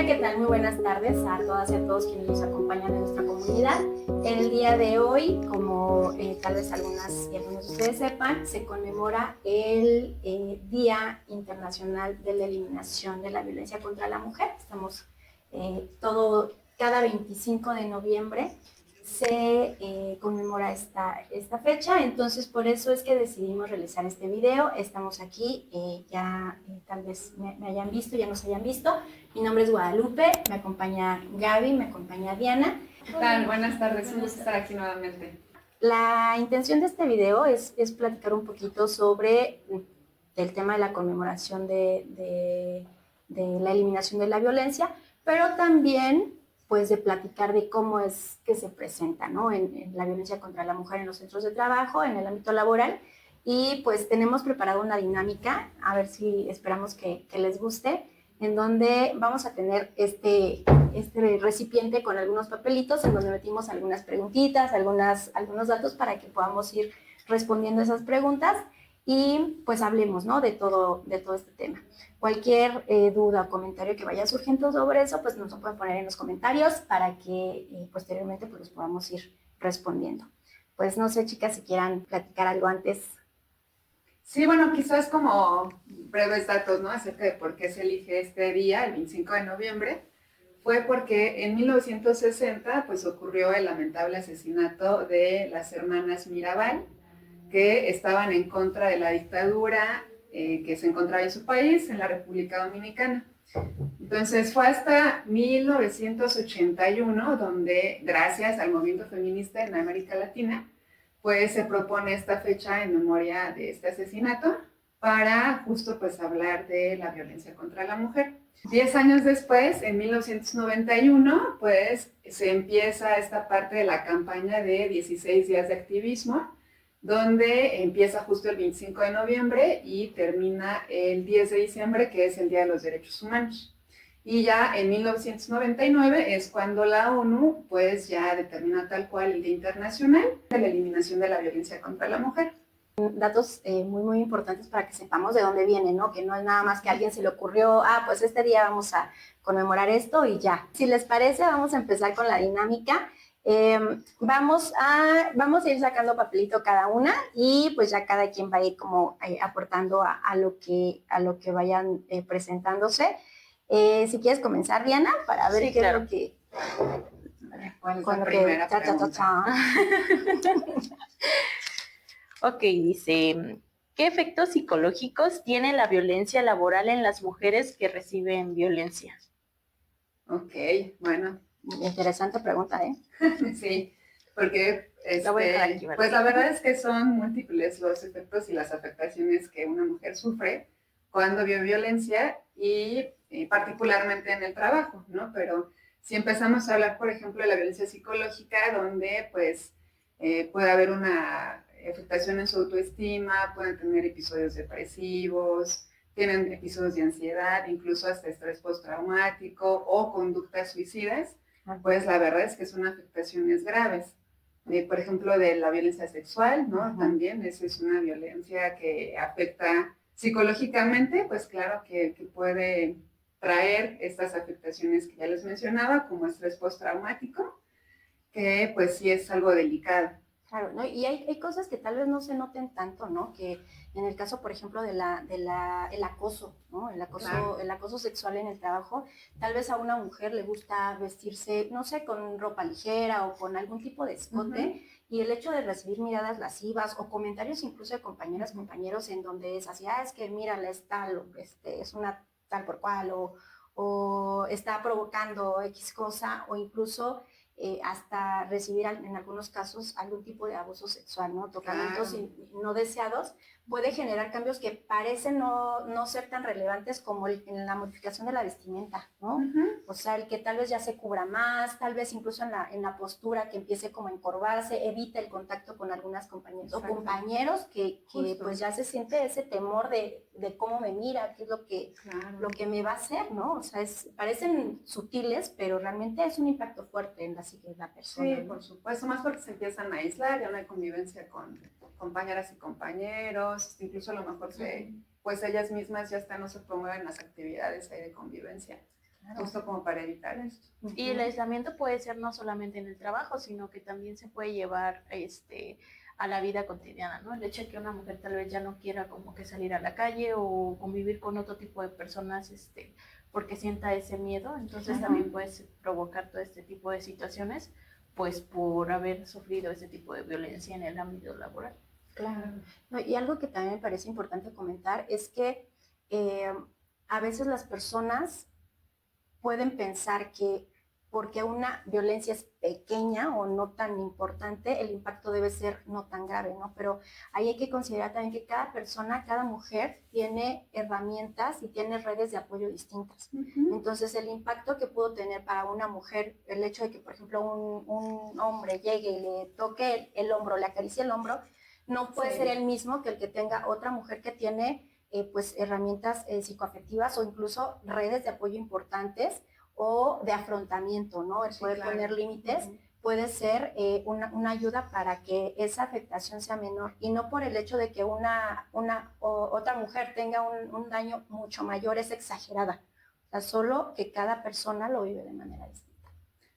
¿qué tal? Muy buenas tardes a todas y a todos quienes nos acompañan en nuestra comunidad. El día de hoy, como tal vez algunas y algunos de ustedes sepan, se conmemora el Día Internacional de la Eliminación de la Violencia contra la Mujer. Estamos cada 25 de noviembre se conmemora esta fecha, entonces por eso es que decidimos realizar este video. Estamos aquí, tal vez me hayan visto, ya nos hayan visto. Mi nombre es Guadalupe, me acompaña Gaby, me acompaña Diana. ¿Qué tal? Buenas tardes, un gusto estar aquí nuevamente. La intención de este video es platicar un poquito sobre el tema de la conmemoración de la eliminación de la violencia, pero también pues de platicar de cómo es que se presenta, ¿no? en la violencia contra la mujer en los centros de trabajo, en el ámbito laboral, y pues tenemos preparado una dinámica, a ver si esperamos que les guste, en donde vamos a tener este recipiente con algunos papelitos en donde metimos algunas preguntitas, algunos datos para que podamos ir respondiendo esas preguntas y pues hablemos, ¿no? de todo este tema. Cualquier duda o comentario que vaya surgiendo sobre eso, pues nos lo pueden poner en los comentarios para que posteriormente pues los podamos ir respondiendo. Pues no sé, chicas, si quieran platicar algo antes. Sí, bueno, quizás como breves datos, ¿no? Acerca de por qué se elige este día, el 25 de noviembre. Fue porque en 1960 pues ocurrió el lamentable asesinato de las hermanas Mirabal, que estaban en contra de la dictadura que se encontraba en su país, en la República Dominicana. Entonces fue hasta 1981 donde, gracias al movimiento feminista en América Latina, pues se propone esta fecha en memoria de este asesinato para justo pues hablar de la violencia contra la mujer. 10 años después, en 1991, pues se empieza esta parte de la campaña de 16 días de activismo, donde empieza justo el 25 de noviembre y termina el 10 de diciembre, que es el Día de los Derechos Humanos. Y ya en 1999 es cuando la ONU pues ya determina tal cual el Día Internacional de la Eliminación de la Violencia contra la Mujer. Datos muy importantes para que sepamos de dónde viene, ¿no? Que no es nada más que a alguien se le ocurrió, pues este día vamos a conmemorar esto y ya. Si les parece, vamos a empezar con la dinámica. Vamos a ir sacando papelito cada una y pues ya cada quien va a ir como aportando a lo que vayan presentándose. Si quieres comenzar, Diana, para ver sí, qué claro. es lo que... ¿Cuál es la primera pregunta? Ok, dice, ¿qué efectos psicológicos tiene la violencia laboral en las mujeres que reciben violencia? Ok, bueno. Interesante pregunta, ¿eh? Sí, porque pues la verdad es que son múltiples los efectos y las afectaciones que una mujer sufre cuando vive violencia y particularmente en el trabajo, ¿no? Pero si empezamos a hablar, por ejemplo, de la violencia psicológica, donde pues puede haber una afectación en su autoestima, pueden tener episodios depresivos, tienen episodios de ansiedad, incluso hasta estrés postraumático o conductas suicidas, pues la verdad es que son afectaciones graves. Por ejemplo, de la violencia sexual, ¿no? También esa es una violencia que afecta psicológicamente, pues claro que puede traer estas afectaciones que ya les mencionaba, como estrés postraumático, que pues sí es algo delicado. Claro, ¿no? Y hay cosas que tal vez no se noten tanto, ¿no? Que en el caso, por ejemplo, el acoso, ¿no? Claro. El acoso sexual en el trabajo, tal vez a una mujer le gusta vestirse, no sé, con ropa ligera o con algún tipo de escote, y el hecho de recibir miradas lascivas o comentarios incluso de compañeras, compañeros, en donde es así, es que mírala, es tal, es una tal por cual, o está provocando X cosa, o incluso hasta recibir en algunos casos algún tipo de abuso sexual, ¿no? Tocamientos no deseados, puede generar cambios que parecen no ser tan relevantes como en la modificación de la vestimenta, ¿no? O sea, el que tal vez ya se cubra más, tal vez incluso en la postura que empiece como a encorvarse, evita el contacto con algunas compañeras o compañeros que pues ya se siente ese temor de cómo me mira, qué es lo que me va a hacer, ¿no? O sea, parecen sutiles, pero realmente es un impacto fuerte en la psique de la persona. Sí, por supuesto, más porque se empiezan a aislar, ya no hay convivencia con compañeras y compañeros, incluso a lo mejor pues ellas mismas ya no se promueven las actividades ahí de convivencia. justo como para evitar esto. Y el aislamiento puede ser no solamente en el trabajo, sino que también se puede llevar a la vida cotidiana, ¿no? El hecho de que una mujer tal vez ya no quiera como que salir a la calle o convivir con otro tipo de personas, porque sienta ese miedo, entonces también puede provocar todo este tipo de situaciones, pues por haber sufrido ese tipo de violencia en el ámbito laboral. Claro. No, y algo que también me parece importante comentar es que a veces las personas pueden pensar que porque una violencia es pequeña o no tan importante, el impacto debe ser no tan grave, ¿no? Pero ahí hay que considerar también que cada persona, cada mujer tiene herramientas y tiene redes de apoyo distintas. Entonces, el impacto que pudo tener para una mujer, el hecho de que, por ejemplo, un hombre llegue y le toque el hombro, le acaricie el hombro, no puede ser el mismo que el que tenga otra mujer que tiene pues herramientas psicoafectivas o incluso redes de apoyo importantes o de afrontamiento, ¿no? El poder poner límites puede ser una ayuda para que esa afectación sea menor y no por el hecho de que otra mujer tenga un daño mucho mayor, es exagerada. O sea, solo que cada persona lo vive de manera distinta.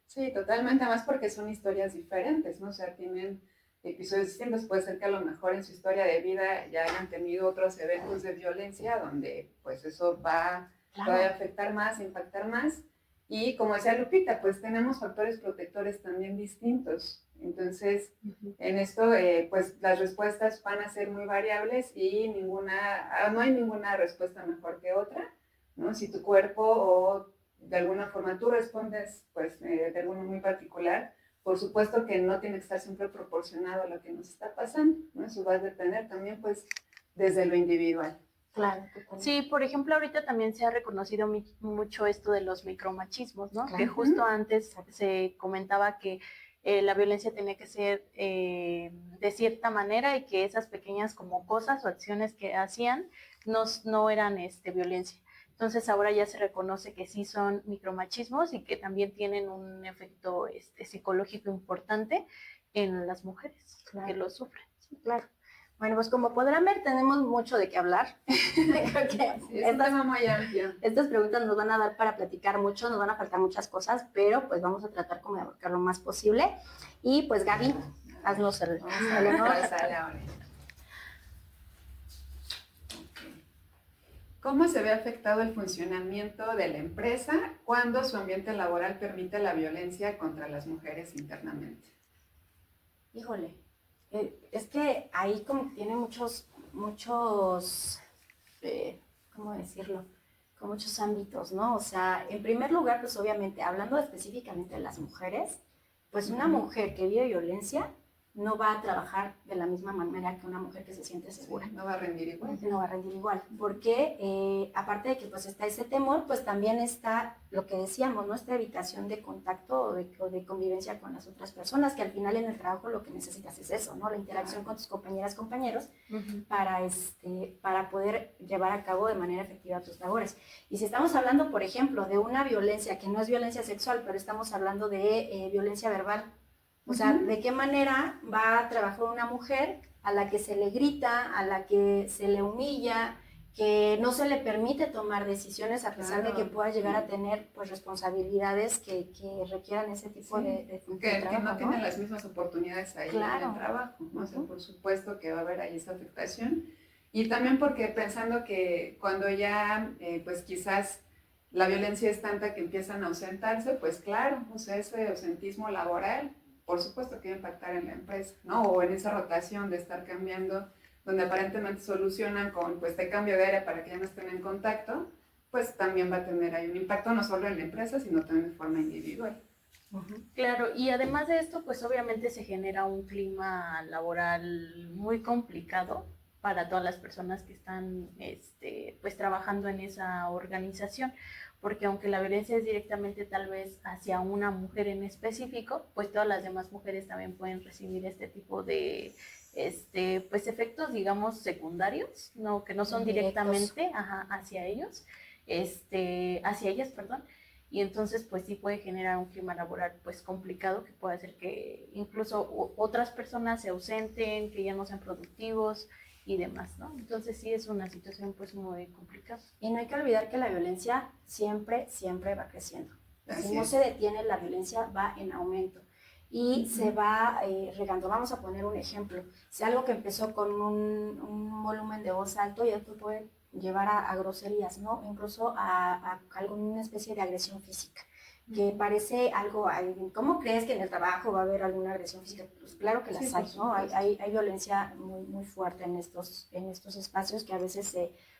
Sí, totalmente, además porque son historias diferentes, ¿no? O sea, tienen episodios distintos. Puede ser que a lo mejor en su historia de vida ya hayan tenido otros eventos de violencia donde pues eso va a afectar más, impactar más. Y como decía Lupita, pues tenemos factores protectores también distintos. Entonces, en esto, pues las respuestas van a ser muy variables y no hay ninguna respuesta mejor que otra, ¿no? Si tu cuerpo o de alguna forma tú respondes, pues de alguna muy particular, por supuesto que no tiene que estar siempre proporcionado a lo que nos está pasando, ¿no? Eso va a depender también, pues, desde lo individual. Claro. Sí, por ejemplo, ahorita también se ha reconocido mucho esto de los micromachismos, ¿no? Claro. Que justo antes se comentaba que la violencia tenía que ser de cierta manera y que esas pequeñas como cosas o acciones que hacían no eran violencia. Entonces ahora ya se reconoce que sí son micromachismos y que también tienen un efecto psicológico importante en las mujeres que lo sufren. Sí, claro. Bueno, pues como podrán ver, tenemos mucho de qué hablar. Creo que es un tema muy amplio. Estas preguntas nos van a dar para platicar mucho, nos van a faltar muchas cosas, pero pues vamos a tratar como de abarcar lo más posible. Y pues Gaby, haznos el honor. ¿Cómo se ve afectado el funcionamiento de la empresa cuando su ambiente laboral permite la violencia contra las mujeres internamente? Híjole, es que ahí como tiene muchos, ¿cómo decirlo? Con muchos ámbitos, ¿no? O sea, en primer lugar, pues obviamente, hablando específicamente de las mujeres, pues una mujer que vive violencia no va a trabajar de la misma manera que una mujer que se siente segura. Sí, no va a rendir igual. No va a rendir igual, porque aparte de que pues está ese temor, pues también está lo que decíamos, ¿no? Esta evitación de contacto o de convivencia con las otras personas, que al final en el trabajo lo que necesitas es eso, ¿no? La interacción con tus compañeras, compañeros, para poder llevar a cabo de manera efectiva tus labores. Y si estamos hablando, por ejemplo, de una violencia que no es violencia sexual, pero estamos hablando de violencia verbal, o sea, ¿de qué manera va a trabajar una mujer a la que se le grita, a la que se le humilla, que no se le permite tomar decisiones a pesar de que pueda llegar a tener pues responsabilidades que requieran ese tipo de trabajo, que no tienen las mismas oportunidades ahí en el trabajo, ¿no? O sea, por supuesto que va a haber ahí esa afectación. Y también porque pensando que cuando ya pues quizás la violencia es tanta que empiezan a ausentarse, pues claro, o sea, ese ausentismo laboral por supuesto que va a impactar en la empresa, ¿no? O en esa rotación de estar cambiando, donde aparentemente solucionan con, pues, te cambio de área para que ya no estén en contacto, pues también va a tener ahí un impacto no solo en la empresa, sino también de forma individual. Claro, y además de esto, pues obviamente se genera un clima laboral muy complicado para todas las personas que están pues trabajando en esa organización, porque aunque la violencia es directamente tal vez hacia una mujer en específico, pues todas las demás mujeres también pueden recibir este tipo de pues efectos, digamos, secundarios, no, que no son directamente hacia ellos, hacia ellas, perdón. Y entonces pues sí puede generar un clima laboral pues complicado que puede hacer que incluso otras personas se ausenten, que ya no sean productivos y demás, ¿no? Entonces sí es una situación pues muy complicada. Y no hay que olvidar que la violencia siempre, siempre va creciendo. Así Si no es. se detiene, la violencia va en aumento y se va regando. Vamos a poner un ejemplo. Si algo que empezó con un volumen de voz alto, ya tú puede llevar a groserías, ¿no? Incluso a alguna especie de agresión física, que parece algo, ¿cómo crees que en el trabajo va a haber alguna agresión física? Pues claro que las Sí, hay, por ¿no? supuesto. Hay violencia muy, muy fuerte en estos espacios que a veces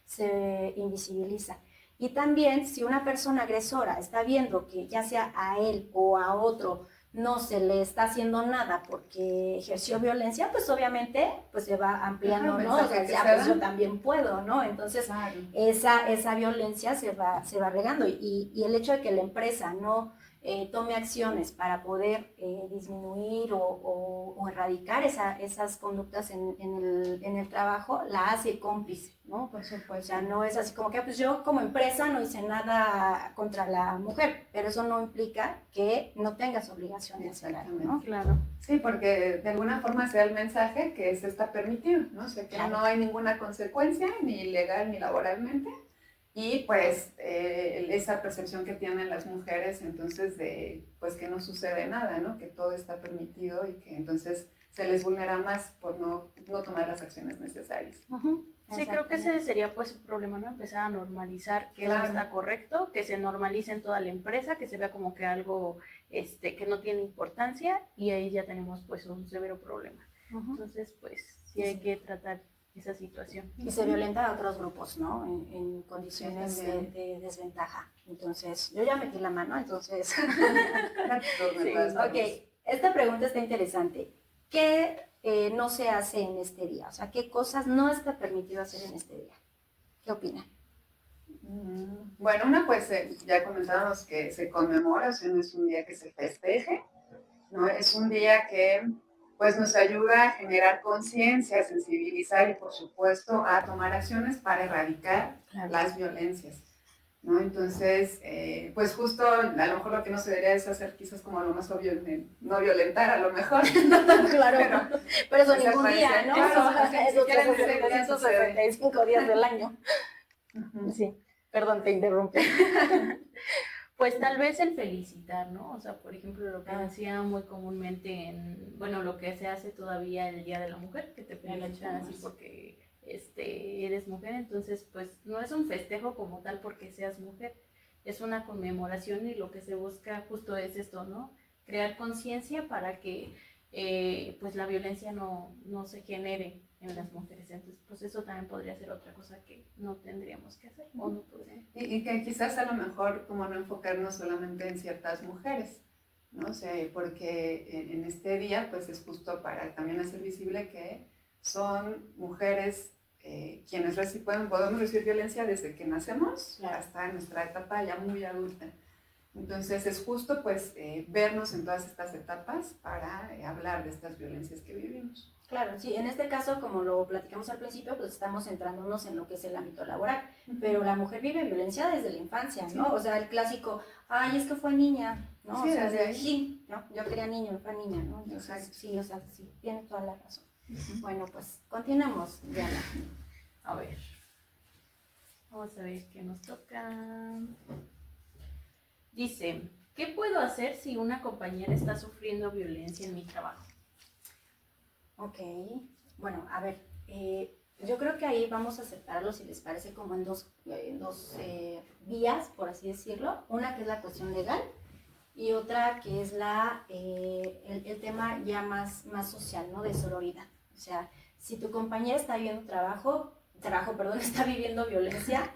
se invisibiliza. Y también si una persona agresora está viendo que ya sea a él o a otro no se le está haciendo nada porque ejerció violencia, pues obviamente pues se va ampliando, Ajá, ¿no? O sea, que ya, se pues yo da. también puedo, ¿no? Entonces Claro. esa violencia se va regando y el hecho de que la empresa no tome acciones para poder disminuir o erradicar esas conductas en el trabajo, la hace cómplice, ¿no? Por supuesto. O sea, no es así como que pues yo como empresa no hice nada contra la mujer, pero eso no implica que no tengas obligación de hacer algo, ¿no? Claro. Sí, porque de alguna forma se da el mensaje que se está permitido, ¿no? O sea, que Claro. no hay ninguna consecuencia, ni legal ni laboralmente, y pues esa percepción que tienen las mujeres entonces de pues que no sucede nada, ¿no? Que todo está permitido y que entonces se les vulnera más por no tomar las acciones necesarias. Sí, creo que ese sería pues un problema, ¿no? Empezar a normalizar que Claro. eso está correcto, que se normalice en toda la empresa, que se vea como que algo que no tiene importancia y ahí ya tenemos pues un severo problema. Entonces pues sí hay que tratar esa situación. Y se violentan a otros grupos, ¿no? En condiciones de desventaja. Entonces, yo ya metí la mano, entonces... Sí, ok, esta pregunta está interesante. ¿Qué no se hace en este día? O sea, ¿qué cosas no está permitido hacer en este día? ¿Qué opinan? Bueno, una pues ya comentábamos que se conmemora, o sea, no es un día que se festeje, ¿no? Es un día que pues nos ayuda a generar conciencia, a sensibilizar y por supuesto a tomar acciones para erradicar las violencias, ¿no? Entonces, pues justo a lo mejor lo que no se debería es hacer quizás como lo más obvio, no violentar a lo mejor. Claro, pero eso ningún día, ¿no? Esos 365 días del año. Sí, perdón, te interrumpí. Pues tal vez el felicitar, ¿no? O sea, por ejemplo, lo que hacía muy comúnmente bueno, lo que se hace todavía el Día de la Mujer, que te felicitan así porque eres mujer, entonces pues no es un festejo como tal porque seas mujer, es una conmemoración y lo que se busca justo es esto, ¿no? Crear conciencia para que pues la violencia no se genere en las mujeres. Entonces, pues eso también podría ser otra cosa que no tendríamos que hacer o no podríamos. Y que quizás a lo mejor como no enfocarnos solamente en ciertas mujeres, ¿no? O sea, porque en este día pues es justo para también hacer visible que son mujeres quienes podemos recibir violencia desde que nacemos hasta nuestra etapa ya muy adulta. Entonces es justo pues vernos en todas estas etapas para hablar de estas violencias que vivimos. Claro, sí, en este caso, como lo platicamos al principio, pues estamos centrándonos en lo que es el ámbito laboral, pero la mujer vive violencia desde la infancia, ¿no? Sí. O sea, el clásico, ay, es que fue niña, ¿no? Sí, o sea, desde ahí. Sí, ¿no? Yo quería niño, fue niña, ¿no? Entonces, exacto. Sí, o sea, sí, tiene toda la razón. Bueno, pues, continuemos, Diana. A ver, vamos a ver qué nos toca. Dice, ¿qué puedo hacer si una compañera está sufriendo violencia en mi trabajo? Ok, bueno, a ver, yo creo que ahí vamos a separarlo, si les parece, como en dos vías, por así decirlo. Una que es la cuestión legal y otra que es el tema ya más social, ¿no? De sororidad. O sea, si tu compañera está viviendo está viviendo violencia,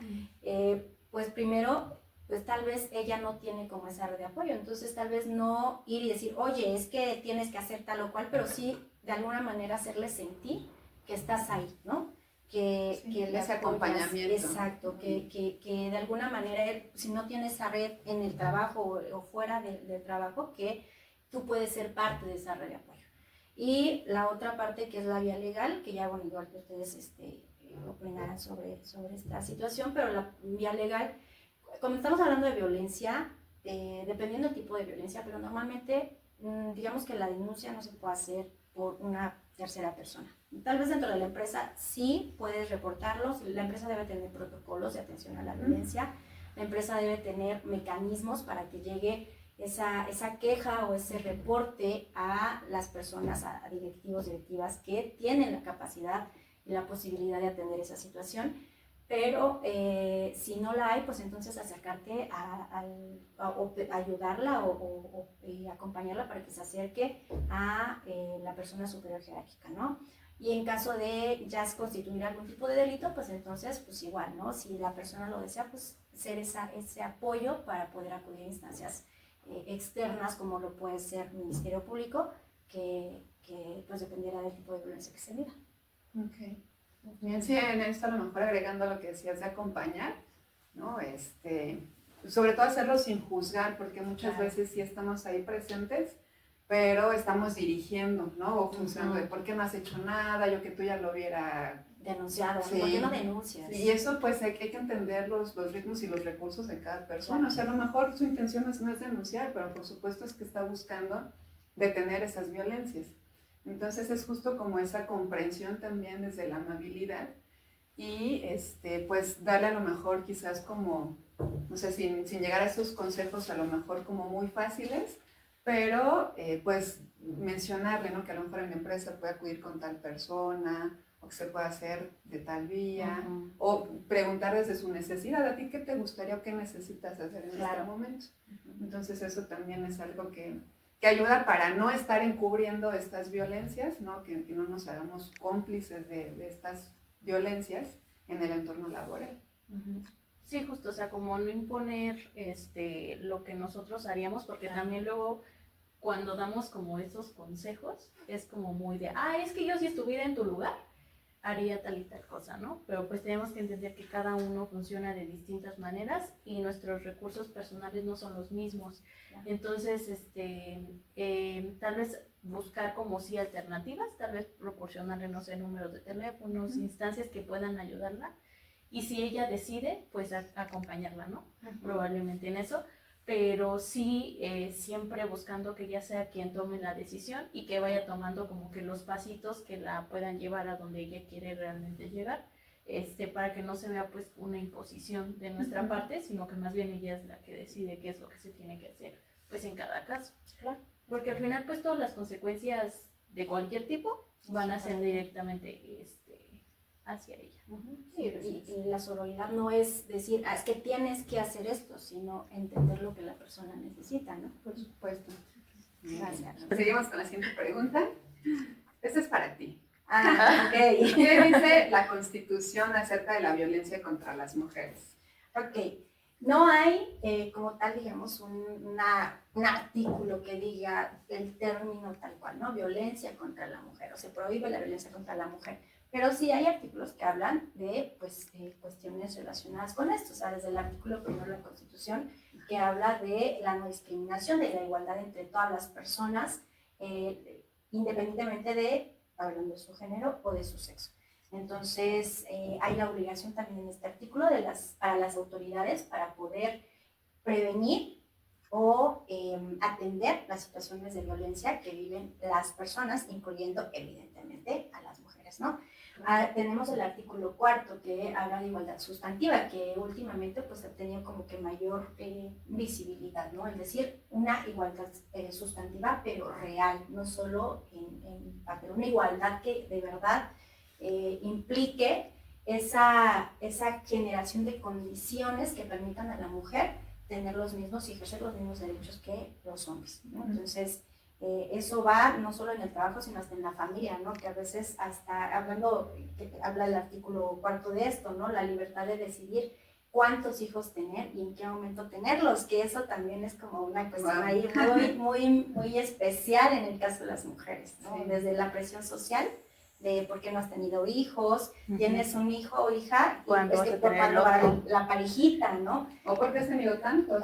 pues primero, pues tal vez ella no tiene como esa red de apoyo. Entonces tal vez no ir y decir, oye, es que tienes que hacer tal o cual, pero sí de alguna manera hacerle sentir que estás ahí, ¿no? Que le ese apoyas, acompañamiento. Exacto, que de alguna manera, si no tienes esa red en el trabajo o fuera del trabajo, que tú puedes ser parte de esa red de apoyo. Y la otra parte que es la vía legal, que ya, bueno, igual que ustedes opinarán sobre esta situación, pero la vía legal, como estamos hablando de violencia, dependiendo del tipo de violencia, pero normalmente digamos que la denuncia no se puede hacer por una tercera persona. Tal vez dentro de la empresa sí puedes reportarlos, la empresa debe tener protocolos de atención a la violencia, la empresa debe tener mecanismos para que llegue esa queja o ese reporte a las personas, a directivos, directivas que tienen la capacidad y la posibilidad de atender esa situación, pero si no la hay, pues entonces acercarte a ayudarla o acompañarla para que se acerque a la persona superior jerárquica, ¿no? Y en caso de ya constituir algún tipo de delito, pues entonces, pues igual, ¿no? Si la persona lo desea, pues ser ese apoyo para poder acudir a instancias externas, como lo puede ser Ministerio Público, que pues dependiera del tipo de violencia que se viva. Ok. Bien, sí, en esto a lo mejor agregando lo que decías de acompañar, ¿no? Sobre todo hacerlo sin juzgar, porque muchas veces sí estamos ahí presentes, pero estamos dirigiendo, ¿no? O funcionando de por qué no has hecho nada, yo que tú ya lo hubiera denunciado, sí. ¿por qué no denuncias? Y eso pues hay que entender los ritmos y los recursos de cada persona, o sea, a lo mejor su intención no es denunciar, pero por supuesto es que está buscando detener esas violencias. Entonces es justo como esa comprensión también desde la amabilidad y pues darle a lo mejor quizás como, no sé, sin llegar a esos consejos a lo mejor como muy fáciles, pero pues mencionarle, ¿no? Que a lo mejor en la empresa puede acudir con tal persona o que se puede hacer de tal vía, o preguntar desde su necesidad, ¿a ti qué te gustaría o qué necesitas hacer en este momento? Entonces eso también es algo que ayuda para no estar encubriendo estas violencias, ¿no? Que no nos hagamos cómplices de estas violencias en el entorno laboral. Sí, justo, o sea, como no imponer lo que nosotros haríamos, porque también luego cuando damos como esos consejos, es como muy de, es que yo si estuviera en tu lugar, haría tal y tal cosa, ¿no? Pero pues tenemos que entender que cada uno funciona de distintas maneras y nuestros recursos personales no son los mismos. Entonces, tal vez buscar como sí alternativas, tal vez proporcionarle, no sé, números de teléfonos, instancias que puedan ayudarla. Y si ella decide, pues acompañarla, ¿no? Probablemente en eso. Pero sí siempre buscando que ella sea quien tome la decisión y que vaya tomando como que los pasitos que la puedan llevar a donde ella quiere realmente llegar, para que no se vea pues una imposición de nuestra parte, sino que más bien ella es la que decide qué es lo que se tiene que hacer pues en cada caso. Claro. Porque al final pues todas las consecuencias de cualquier tipo van a ser directamente hacia ella. Sí, y la sororidad no es decir, es que tienes que hacer esto, sino entender lo que la persona necesita, ¿no? Por supuesto. Gracias. Seguimos con la siguiente pregunta. Esta es para ti. Ok. ¿Qué dice la Constitución acerca de la violencia contra las mujeres? Ok. No hay como tal, digamos, un artículo que diga el término tal cual, ¿no? Violencia contra la mujer, o se prohíbe la violencia contra la mujer. Pero sí hay artículos que hablan de cuestiones relacionadas con esto, o sea, desde el artículo 1 de la Constitución, que habla de la no discriminación, de la igualdad entre todas las personas, independientemente de, hablando de su género o de su sexo. Entonces, hay la obligación también en este artículo para las autoridades para poder prevenir o atender las situaciones de violencia que viven las personas, incluyendo evidentemente a las mujeres, ¿no? Tenemos el artículo 4 que habla de igualdad sustantiva, que últimamente pues ha tenido como que mayor visibilidad, ¿no? Es decir, una igualdad sustantiva pero real, no solo en papel, una igualdad que de verdad implique esa generación de condiciones que permitan a la mujer tener los mismos y ejercer los mismos derechos que los hombres, ¿no? Entonces, eso va no solo en el trabajo, sino hasta en la familia, ¿no? Que a veces hasta habla el artículo 4 de esto, ¿no? La libertad de decidir cuántos hijos tener y en qué momento tenerlos, que eso también es como una cuestión ahí muy especial en el caso de las mujeres, ¿no? Sí. Desde la presión social de por qué no has tenido hijos, tienes un hijo o hija, y es que por cuando va la parejita, ¿no? O porque has tenido tantos.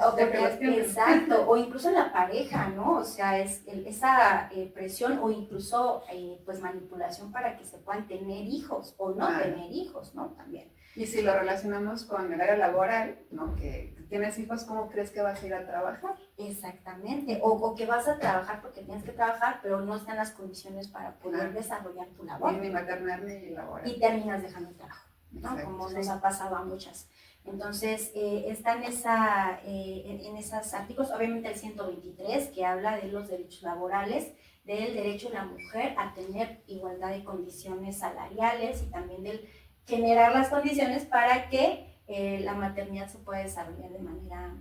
Exacto, o incluso la pareja, ¿no? O sea, esa presión o incluso pues manipulación para que se puedan tener hijos o no tener hijos, ¿no? También. Y si lo relacionamos con el área laboral, ¿no? Que tienes hijos, ¿cómo crees que vas a ir a trabajar? Exactamente, o que vas a trabajar porque tienes que trabajar, pero no están las condiciones para poder desarrollar tu labor. Ni maternar ni laboral. Y terminas dejando el trabajo, ¿no? Exacto, Como sí. nos ha pasado a muchas. Entonces, está en esos artículos, obviamente el 123, que habla de los derechos laborales, del derecho de la mujer a tener igualdad de condiciones salariales y también del generar las condiciones para que la maternidad se pueda desarrollar de manera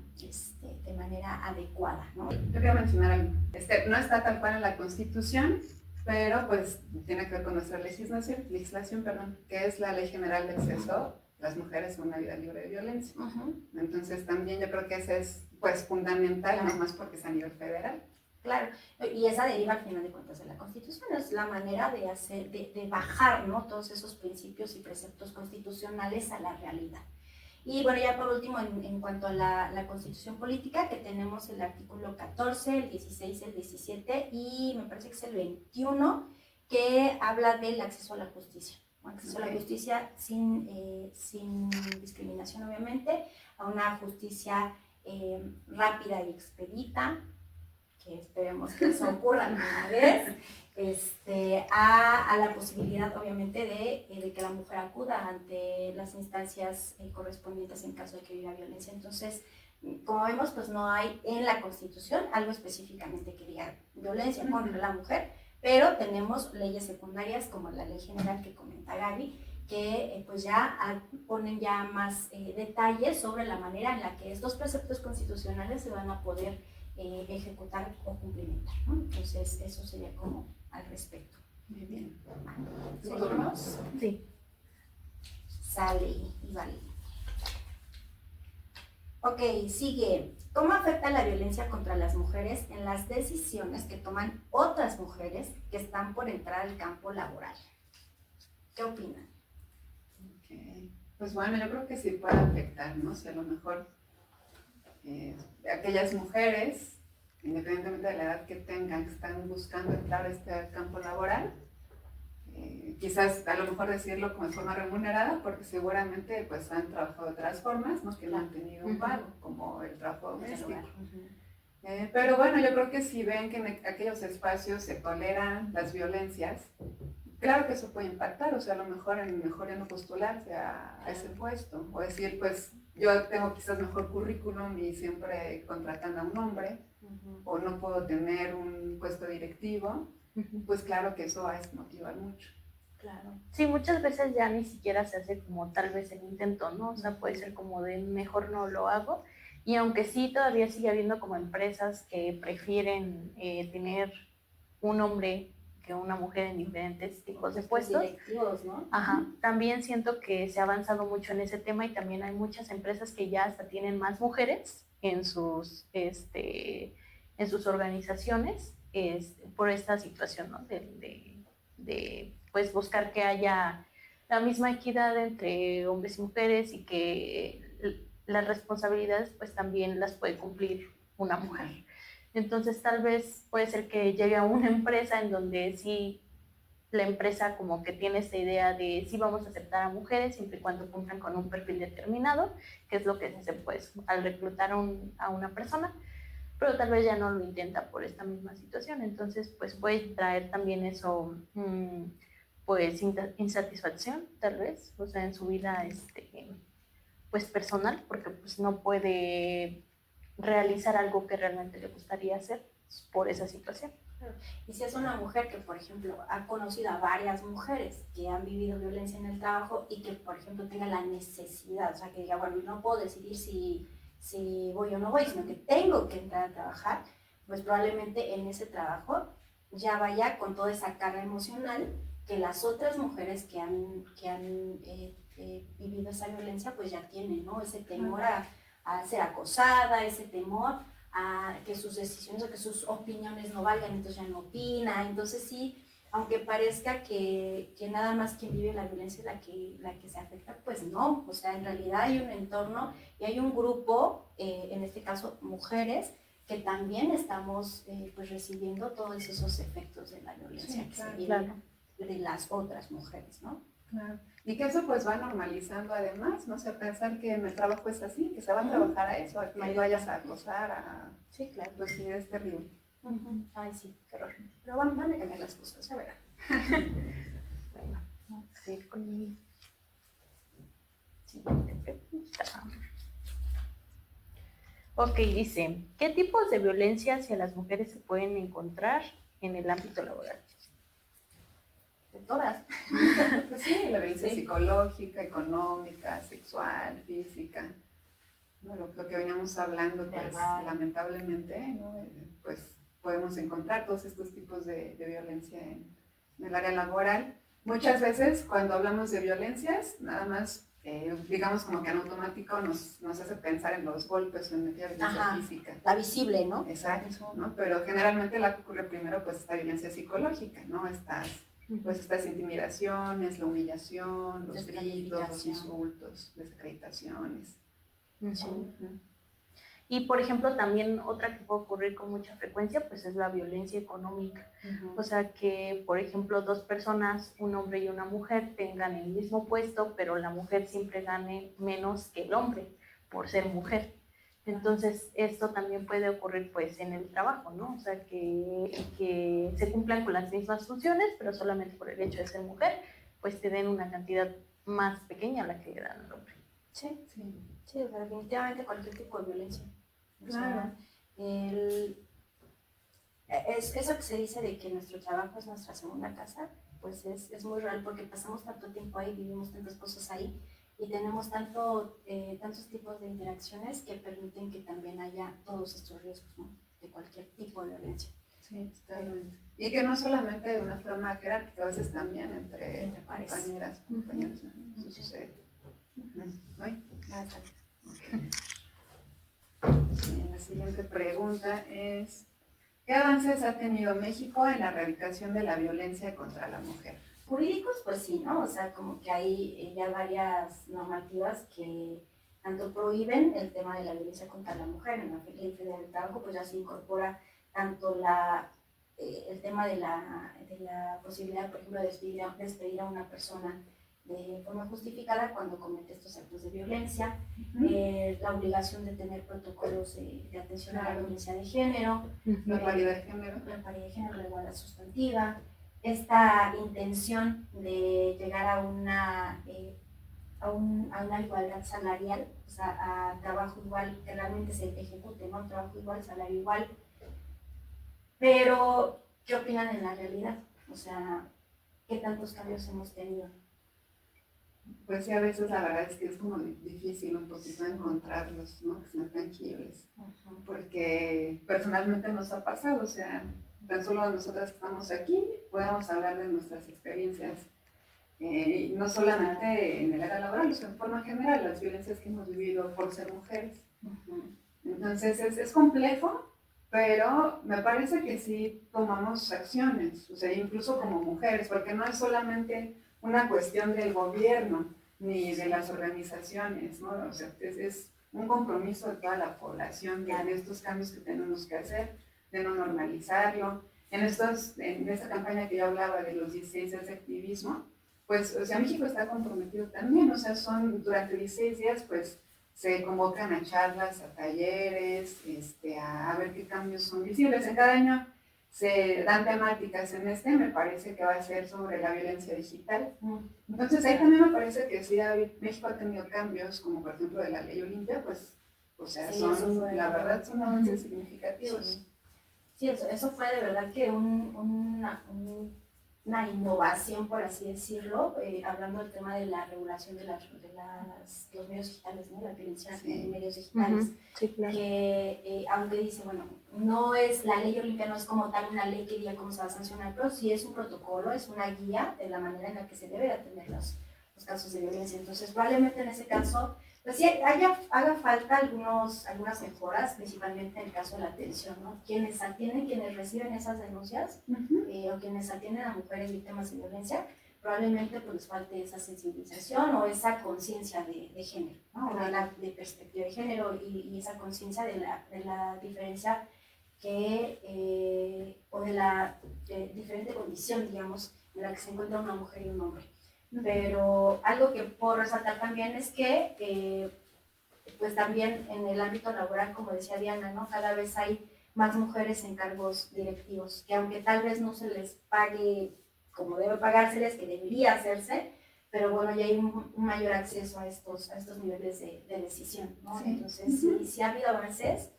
adecuada, ¿no? Yo quería mencionar algo. No está tal cual en la Constitución, pero pues tiene que ver con nuestra legislación, que es la Ley General de Acceso a las Mujeres a una Vida Libre de Violencia. Entonces también yo creo que ese es pues fundamental, no más porque es a nivel federal. Claro, y esa deriva al final de cuentas de la Constitución, es la manera de bajar, ¿no?, todos esos principios y preceptos constitucionales a la realidad. Y bueno, ya por último, en cuanto a la Constitución Política, que tenemos el artículo 14, el 16, el 17 y me parece que es el 21, que habla del acceso a la justicia. Acceso a la justicia sin discriminación, obviamente, a una justicia rápida y expedita, que esperemos que eso ocurra alguna vez, a la posibilidad, obviamente, de que la mujer acuda ante las instancias correspondientes en caso de que viva violencia. Entonces, como vemos, pues no hay en la Constitución algo específicamente que diga violencia contra la mujer, pero tenemos leyes secundarias como la Ley General que comenta Gaby, que pues ya ponen ya más detalles sobre la manera en la que estos preceptos constitucionales se van a poder ejecutar o cumplimentar, ¿no? Entonces, eso sería como al respecto. Muy bien. ¿Seguimos? Sí. Sale y vale. Ok, sigue. ¿Cómo afecta la violencia contra las mujeres en las decisiones que toman otras mujeres que están por entrar al campo laboral? ¿Qué opinan? Okay. Pues bueno, yo creo que sí puede afectar, ¿no? Si a lo mejor aquellas mujeres, independientemente de la edad que tengan, que están buscando entrar a este campo laboral, quizás a lo mejor decirlo como de forma remunerada, porque seguramente pues han trabajado de otras formas, ¿no? Que no han tenido un pago, como el trabajo doméstico. Pero bueno, yo creo que si ven que en aquellos espacios se toleran las violencias, claro que eso puede impactar, o sea, a lo mejor ya no postularse a ese puesto, o decir, pues, yo tengo quizás mejor currículum y siempre contratan a un hombre, o no puedo tener un puesto directivo, pues claro que eso va a desmotivar mucho. Claro. Sí, muchas veces ya ni siquiera se hace como tal vez el intento, ¿no? O sea, puede ser como de mejor no lo hago. Y aunque sí, todavía sigue habiendo como empresas que prefieren tener un hombre que una mujer en diferentes tipos de puestos. Directivos, ¿no? Ajá. También siento que se ha avanzado mucho en ese tema y también hay muchas empresas que ya hasta tienen más mujeres en sus organizaciones por esta situación, ¿no? De pues buscar que haya la misma equidad entre hombres y mujeres y que las responsabilidades pues también las puede cumplir una mujer. Entonces tal vez puede ser que llegue a una empresa en donde sí la empresa como que tiene esta idea de sí vamos a aceptar a mujeres siempre y cuando cumplan con un perfil determinado, que es lo que se hace pues al reclutar a una persona, pero tal vez ya no lo intenta por esta misma situación. Entonces pues puede traer también eso pues insatisfacción tal vez, o sea, en su vida pues personal, porque pues no puede realizar algo que realmente le gustaría hacer por esa situación. Y si es una mujer que, por ejemplo, ha conocido a varias mujeres que han vivido violencia en el trabajo y que, por ejemplo, tenga la necesidad, o sea, que diga, bueno, no puedo decidir si voy o no voy, sino que tengo que entrar a trabajar, pues probablemente en ese trabajo ya vaya con toda esa carga emocional que las otras mujeres que han vivido esa violencia, pues ya tienen, ¿no? Ese temor a ser acosada, ese temor a que sus decisiones o que sus opiniones no valgan, entonces ya no opina. Entonces sí, aunque parezca que nada más quien vive la violencia es la que se afecta, pues no, o sea, en realidad hay un entorno y hay un grupo, en este caso mujeres, que también estamos pues recibiendo todos esos efectos de la violencia que se vive de las otras mujeres, ¿no? Claro. Y que eso pues va normalizando además, no sé, pensar que en el trabajo es así, que se va a trabajar a eso, a que no vayas a acosar, Sí, claro. pues sí, es terrible. Ay, sí, qué horror. Pero van a cambiar las cosas, ya verán. Bueno, vamos a ir con mi siguiente pregunta. Ok, dice, ¿qué tipos de violencia hacia las mujeres se pueden encontrar en el ámbito laboral? De todas. Pues sí, la violencia psicológica, económica, sexual, física, ¿no? Lo que veníamos hablando, pues lamentablemente, ¿no? Pues podemos encontrar todos estos tipos de violencia en el área laboral. Muchas veces cuando hablamos de violencias, nada más, digamos como que en automático nos hace pensar en los golpes o en la violencia física. La visible, ¿no? Exacto, ¿no? Pero generalmente la que ocurre primero, pues, esta violencia psicológica, ¿no? Estas intimidaciones, la humillación, los gritos, los insultos, desacreditaciones. Sí. Y por ejemplo, también otra que puede ocurrir con mucha frecuencia, pues es la violencia económica. O sea que, por ejemplo, dos personas, un hombre y una mujer, tengan el mismo puesto, pero la mujer siempre gane menos que el hombre por ser mujer. Entonces, esto también puede ocurrir pues en el trabajo, ¿no? O sea, que se cumplan con las mismas funciones, pero solamente por el hecho de ser mujer, pues te den una cantidad más pequeña a la que le dan al hombre. Sí, o sea, definitivamente cualquier tipo de violencia. O Claro. sea, es eso que se dice de que nuestro trabajo es nuestra segunda casa, pues es muy real porque pasamos tanto tiempo ahí, vivimos tantas cosas ahí y tenemos tantos tipos de interacciones que permiten que también haya todos estos riesgos, ¿no? De cualquier tipo de violencia. Sí, totalmente. Y que no solamente de una forma jerárquica, a veces también entre compañeras, compañeros, eso sucede. ¿Ay? Okay. La siguiente pregunta es, ¿qué avances ha tenido México en la erradicación de la violencia contra la mujer? Jurídicos, pues sí, ¿no? O sea, como que hay ya varias normativas que tanto prohíben el tema de la violencia contra la mujer. En la Ley Federal del Trabajo, pues ya se incorpora tanto el tema de la posibilidad, por ejemplo, de despedir a una persona de forma justificada cuando comete estos actos de violencia, la obligación de tener protocolos de atención a la violencia de género, la paridad de género, la igualdad sustantiva, esta intención de llegar a una igualdad salarial, o sea, a trabajo igual, que realmente se ejecute, ¿no? Trabajo igual, salario igual. Pero, ¿qué opinan en la realidad? O sea, ¿qué tantos cambios hemos tenido? Pues sí, a veces la verdad es que es como difícil un poquito encontrarlos, ¿no? Que sean tangibles. Porque personalmente nos ha pasado, o sea, tan solo nosotras que estamos aquí, podemos hablar de nuestras experiencias. No solamente en el área laboral, sino en forma general, las violencias que hemos vivido por ser mujeres. Entonces es complejo, pero me parece que sí tomamos acciones, o sea, incluso como mujeres, porque no es solamente una cuestión del gobierno ni de las organizaciones, ¿no? O sea, es un compromiso de toda la población de estos cambios que tenemos que hacer, de no normalizarlo. En esta campaña que yo hablaba de los 16 días de activismo, pues, o sea, México está comprometido también, o sea, durante 16 días, pues, se convocan a charlas, a talleres, a ver qué cambios son visibles. En cada año se dan temáticas. Me parece que va a ser sobre la violencia digital. Entonces ahí también me parece que sí, México ha tenido cambios, como por ejemplo de la ley Olimpia, pues, o sea, sí, la verdad son avances significativos. Sí, eso fue de verdad que una innovación, por así decirlo, hablando del tema de la regulación de los medios digitales, ¿no? La violencia en medios digitales. Sí, claro. Que aunque dice, bueno, no es la ley Olimpia, no es como tal una ley que diga cómo se va a sancionar, pero sí es un protocolo, es una guía de la manera en la que se debe atender los casos de violencia. Entonces, probablemente en ese caso, pues sí, haga falta algunas mejoras, principalmente en el caso de la atención, ¿no? Quienes reciben esas denuncias o quienes atienden a mujeres víctimas de violencia, probablemente pues les falte esa sensibilización o esa conciencia de género, ¿no? O de perspectiva de género y esa conciencia de la diferencia o de la diferente condición, digamos, en la que se encuentra una mujer y un hombre. pero algo que puedo resaltar también es que pues también en el ámbito laboral, como decía Diana, ¿no? Cada vez hay más mujeres en cargos directivos, que aunque tal vez no se les pague como debe pagárseles, que debería hacerse, pero bueno, ya hay un mayor acceso a estos niveles de decisión, ¿no? Sí. Entonces, sí ha habido avances,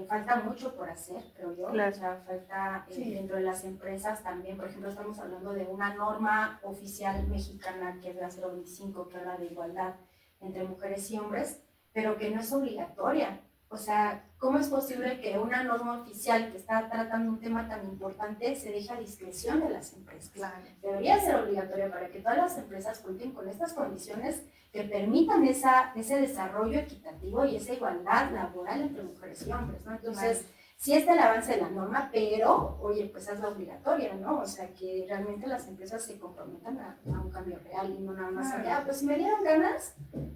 falta mucho por hacer, creo yo. Claro. O sea, falta dentro de las empresas también, por ejemplo, estamos hablando de una norma oficial mexicana que es la 025, que habla de igualdad entre mujeres y hombres, pero que no es obligatoria. O sea, ¿cómo es posible que una norma oficial que está tratando un tema tan importante se deje a discreción de las empresas? Claro. Debería ser obligatoria para que todas las empresas cuenten con estas condiciones que permitan ese desarrollo equitativo y esa igualdad laboral entre mujeres y hombres, ¿no? Entonces, claro, sí está el avance de la norma, pero, oye, pues hazla obligatoria, ¿no? O sea, que realmente las empresas se comprometan a un cambio real y no nada más allá. Pues si me dieron ganas,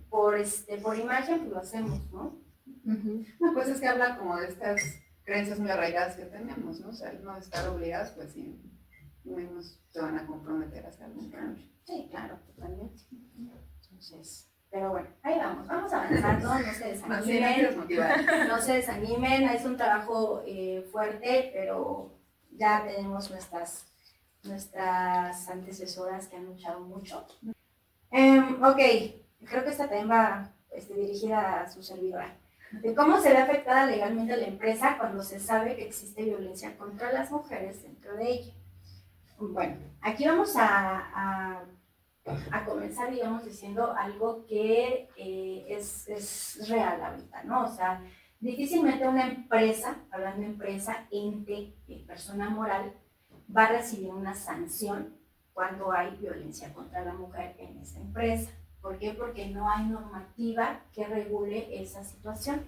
por imagen, pues lo hacemos, ¿no? No, pues es que habla como de estas creencias muy arraigadas que tenemos, ¿no? O sea, no estar obligadas, pues sí, menos se van a comprometer a hacer algún cambio. Sí, claro, totalmente. Entonces, pero bueno, ahí vamos avanzando, no se desanimen, no se desanimen, es un trabajo fuerte, pero ya tenemos nuestras antecesoras que han luchado mucho. Ok, creo que esta también va dirigida a su servidora. De cómo se ve afectada legalmente la empresa cuando se sabe que existe violencia contra las mujeres dentro de ella. Bueno, aquí vamos a comenzar, digamos, diciendo algo que es real ahorita, ¿no? O sea, difícilmente una empresa, hablando de empresa, ente, persona moral, va a recibir una sanción cuando hay violencia contra la mujer en esa empresa. ¿Por qué? Porque no hay normativa que regule esa situación.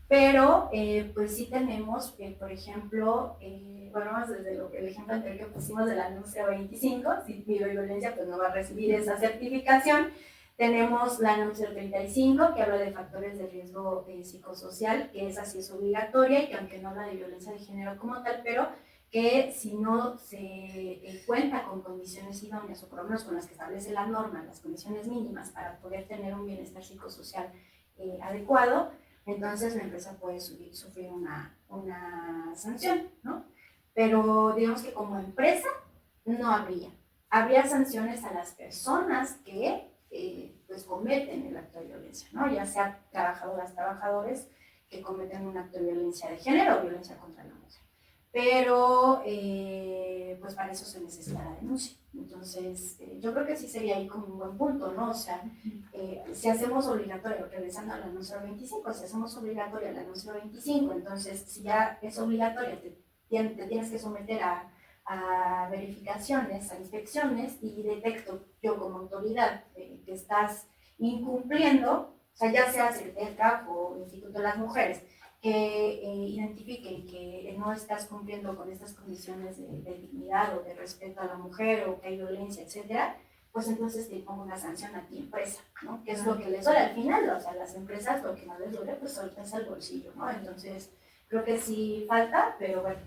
Pero, pues sí tenemos, por ejemplo, bueno, vamos desde el ejemplo anterior que pusimos de la NUM 025, si vive violencia, pues no va a recibir esa certificación. Tenemos la NUM 035, que habla de factores de riesgo psicosocial, que esa sí es obligatoria y que aunque no habla de violencia de género como tal, pero que si no se cuenta con condiciones idóneas o por lo menos con las que establece la norma, las condiciones mínimas para poder tener un bienestar psicosocial adecuado, entonces la empresa puede sufrir una sanción, ¿no? Pero digamos que como empresa no habría. Habría sanciones a las personas que pues cometen el acto de violencia, ¿no? Ya sea trabajadoras, trabajadores que cometen un acto de violencia de género o violencia contra la mujer. Pero pues para eso se necesita la denuncia. Entonces, yo creo que sí sería ahí como un buen punto, ¿no? O sea, si hacemos obligatorio, regresando a la NUM 025, si hacemos obligatoria la NUM 025, entonces si ya es obligatoria, te tienes que someter a verificaciones, a inspecciones, y detecto yo como autoridad que estás incumpliendo, o sea, ya sea Secretaría del Trabajo o Instituto de las Mujeres, que identifiquen que no estás cumpliendo con estas condiciones de dignidad o de respeto a la mujer o que hay violencia, etcétera, pues entonces te pongo una sanción a ti empresa, ¿no? Que es lo que les duele al final, o sea, las empresas lo que más les duele pues es el bolsillo, ¿no? Entonces, creo que sí falta, pero bueno,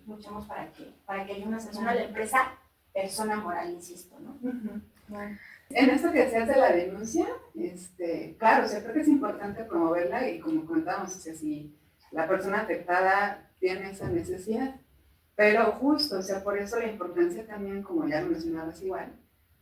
luchamos para que haya una sanción a la empresa, persona moral, insisto, ¿no? Bueno. En esto que decías de la denuncia, claro, o sea, creo que es importante promoverla y como comentábamos, o sea, si la persona afectada tiene esa necesidad, pero justo, o sea, por eso la importancia también, como ya lo mencionabas igual,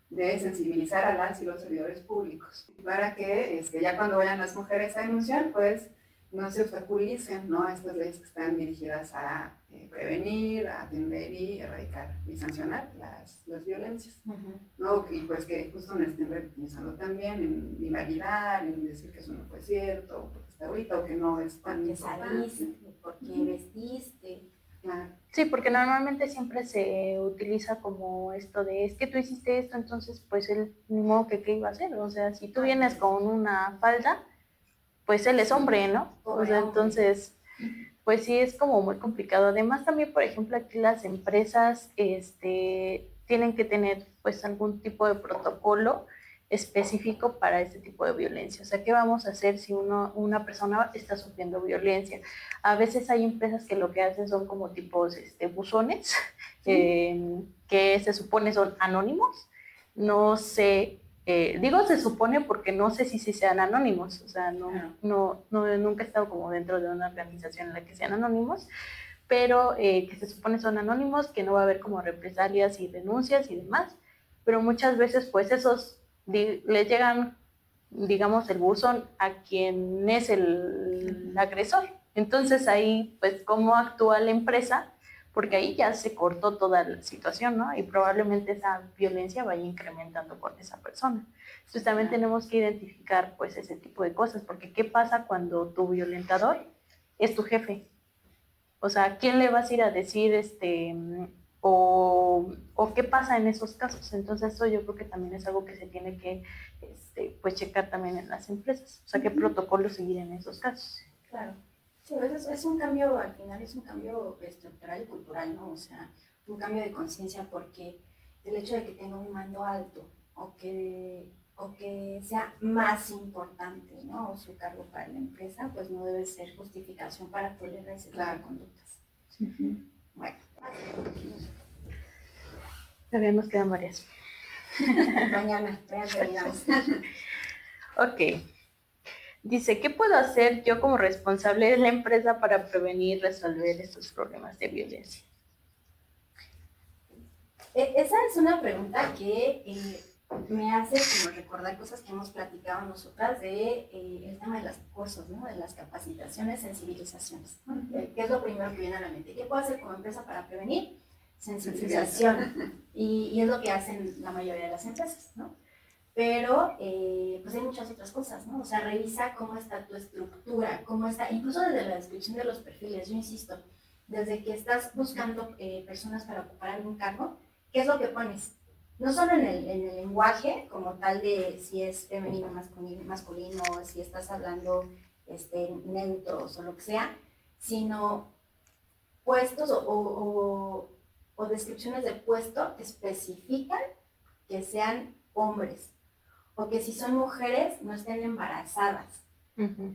de sensibilizar a las y los servidores públicos, para que ya cuando vayan las mujeres a denunciar, pues no se obstaculicen, ¿no? Estas leyes que están dirigidas a prevenir, a atender y erradicar y sancionar las violencias, ¿no? Y pues que justo no estén revictimizando también en invalidar, en decir que eso no fue cierto, porque está ahorita, o que no es tan importante, porque vestiste. Claro. Sí, porque normalmente siempre se utiliza como esto de, es que tú hiciste esto, entonces pues él ni modo que qué iba a hacer, o sea, si tú vienes con una falda, pues él es hombre, ¿no? O sea, entonces, pues sí es como muy complicado. Además también, por ejemplo, aquí las empresas tienen que tener pues algún tipo de protocolo específico para este tipo de violencia. O sea, ¿qué vamos a hacer si una persona está sufriendo violencia? A veces hay empresas que lo que hacen son como tipos buzones, que se supone son anónimos, no sé, digo se supone porque no sé si sean anónimos, o sea, nunca he estado como dentro de una organización en la que sean anónimos, pero que se supone son anónimos, que no va a haber como represalias y denuncias y demás, pero muchas veces pues esos les llegan, digamos, el buzón a quien es el agresor. Entonces ahí pues cómo actúa la empresa, porque ahí ya se cortó toda la situación, ¿no? Y probablemente esa violencia vaya incrementando con esa persona. Entonces también tenemos que identificar pues ese tipo de cosas, porque ¿qué pasa cuando tu violentador es tu jefe? O sea, ¿quién le vas a ir a decir o qué pasa en esos casos? Entonces eso yo creo que también es algo que se tiene que pues checar también en las empresas. O sea, qué protocolo seguir en esos casos. Claro. Sí, es un cambio, al final es un cambio estructural y cultural, ¿no? O sea, un cambio de conciencia porque el hecho de que tenga un mando alto o que sea más importante, ¿no? O su cargo para la empresa, pues no debe ser justificación para tolerar ese tipo de conductas. Bueno. Todavía nos quedan varias. Mañana terminamos. Ok. Dice, ¿qué puedo hacer yo como responsable de la empresa para prevenir y resolver estos problemas de violencia? Esa es una pregunta que me hace como recordar cosas que hemos platicado nosotras de el tema de los cursos, ¿no? De las capacitaciones, sensibilizaciones, ¿no? ¿Qué es lo primero que viene a la mente? ¿Qué puedo hacer como empresa para prevenir? Sensibilización. Y es lo que hacen la mayoría de las empresas, ¿no? Pero pues hay muchas otras cosas, ¿no? O sea, revisa cómo está tu estructura, cómo está, incluso desde la descripción de los perfiles, yo insisto, desde que estás buscando personas para ocupar algún cargo, ¿qué es lo que pones? No solo en el lenguaje, como tal de si es femenino, masculino, si estás hablando neutros o lo que sea, sino puestos o descripciones de puesto que especifican que sean hombres o que si son mujeres no estén embarazadas.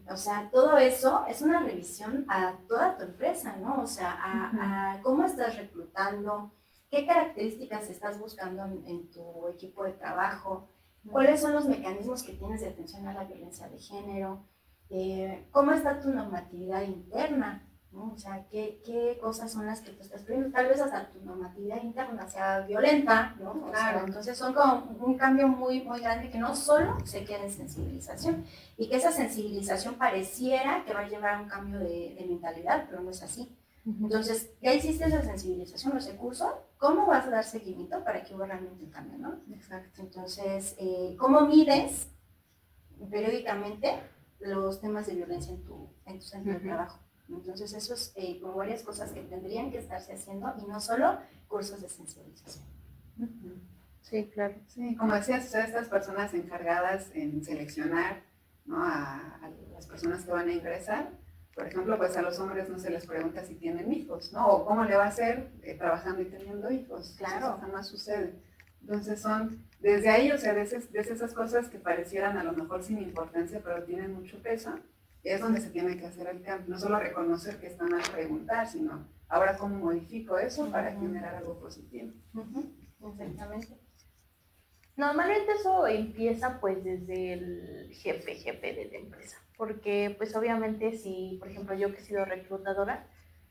O sea, todo eso es una revisión a toda tu empresa, ¿no? O sea, a cómo estás reclutando, qué características estás buscando en tu equipo de trabajo, cuáles son los mecanismos que tienes de atención a la violencia de género, cómo está tu normatividad interna, ¿no? O sea, qué cosas son las que tú estás pidiendo. Tal vez hasta tu normatividad interna sea violenta, ¿no? O sea, entonces son como un cambio muy, muy grande que no solo se queda en sensibilización y que esa sensibilización pareciera que va a llevar a un cambio de mentalidad, pero no es así. Entonces, ya hiciste esa sensibilización, ese curso, ¿cómo vas a dar seguimiento para que hubiera realmente un cambio, ¿no? Exacto. Entonces, ¿cómo mides periódicamente los temas de violencia en tu centro de trabajo? Entonces, eso es como varias cosas que tendrían que estarse haciendo y no solo cursos de sensibilización. Sí, claro. Sí, como decías, estas personas encargadas en seleccionar, ¿no? a las personas que van a ingresar, por ejemplo, pues a los hombres no se les pregunta si tienen hijos, ¿no? O cómo le va a hacer trabajando y teniendo hijos. Claro. Eso jamás sucede. Entonces son, desde ahí, o sea, desde esas cosas que parecieran a lo mejor sin importancia, pero tienen mucho peso, es donde se tiene que hacer el cambio. No solo reconocer que están al preguntar, sino ahora cómo modifico eso para generar algo positivo. Exactamente. Normalmente eso empieza pues desde el jefe de la empresa, porque pues obviamente si, por ejemplo, yo que he sido reclutadora,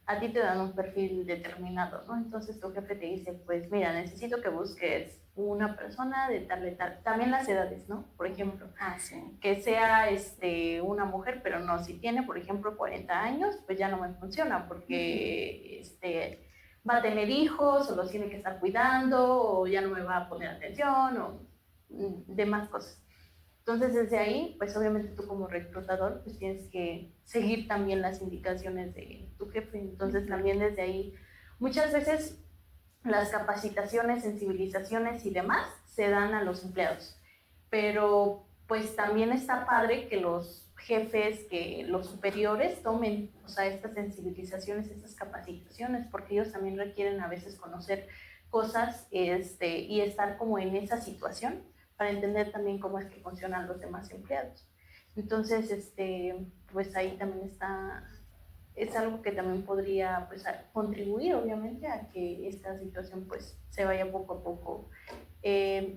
a ti te dan un perfil determinado, ¿no? Entonces tu jefe te dice, pues mira, necesito que busques una persona de tal, también las edades, ¿no? Por ejemplo, Sí. que sea una mujer, pero no, si tiene, por ejemplo, 40 años, pues ya no me funciona, porque va a tener hijos, o los tiene que estar cuidando, o ya no me va a poner atención, o demás cosas. Entonces, desde ahí, pues obviamente tú como reclutador, pues tienes que seguir también las indicaciones de tu jefe. Entonces, también desde ahí, muchas veces las capacitaciones, sensibilizaciones y demás se dan a los empleados. Pero, pues también está padre que los jefes, que los superiores tomen, o sea, estas sensibilizaciones, estas capacitaciones, porque ellos también requieren a veces conocer cosas y estar como en esa situación para entender también cómo es que funcionan los demás empleados. Entonces, pues ahí también es algo que también podría pues, contribuir obviamente a que esta situación pues se vaya poco a poco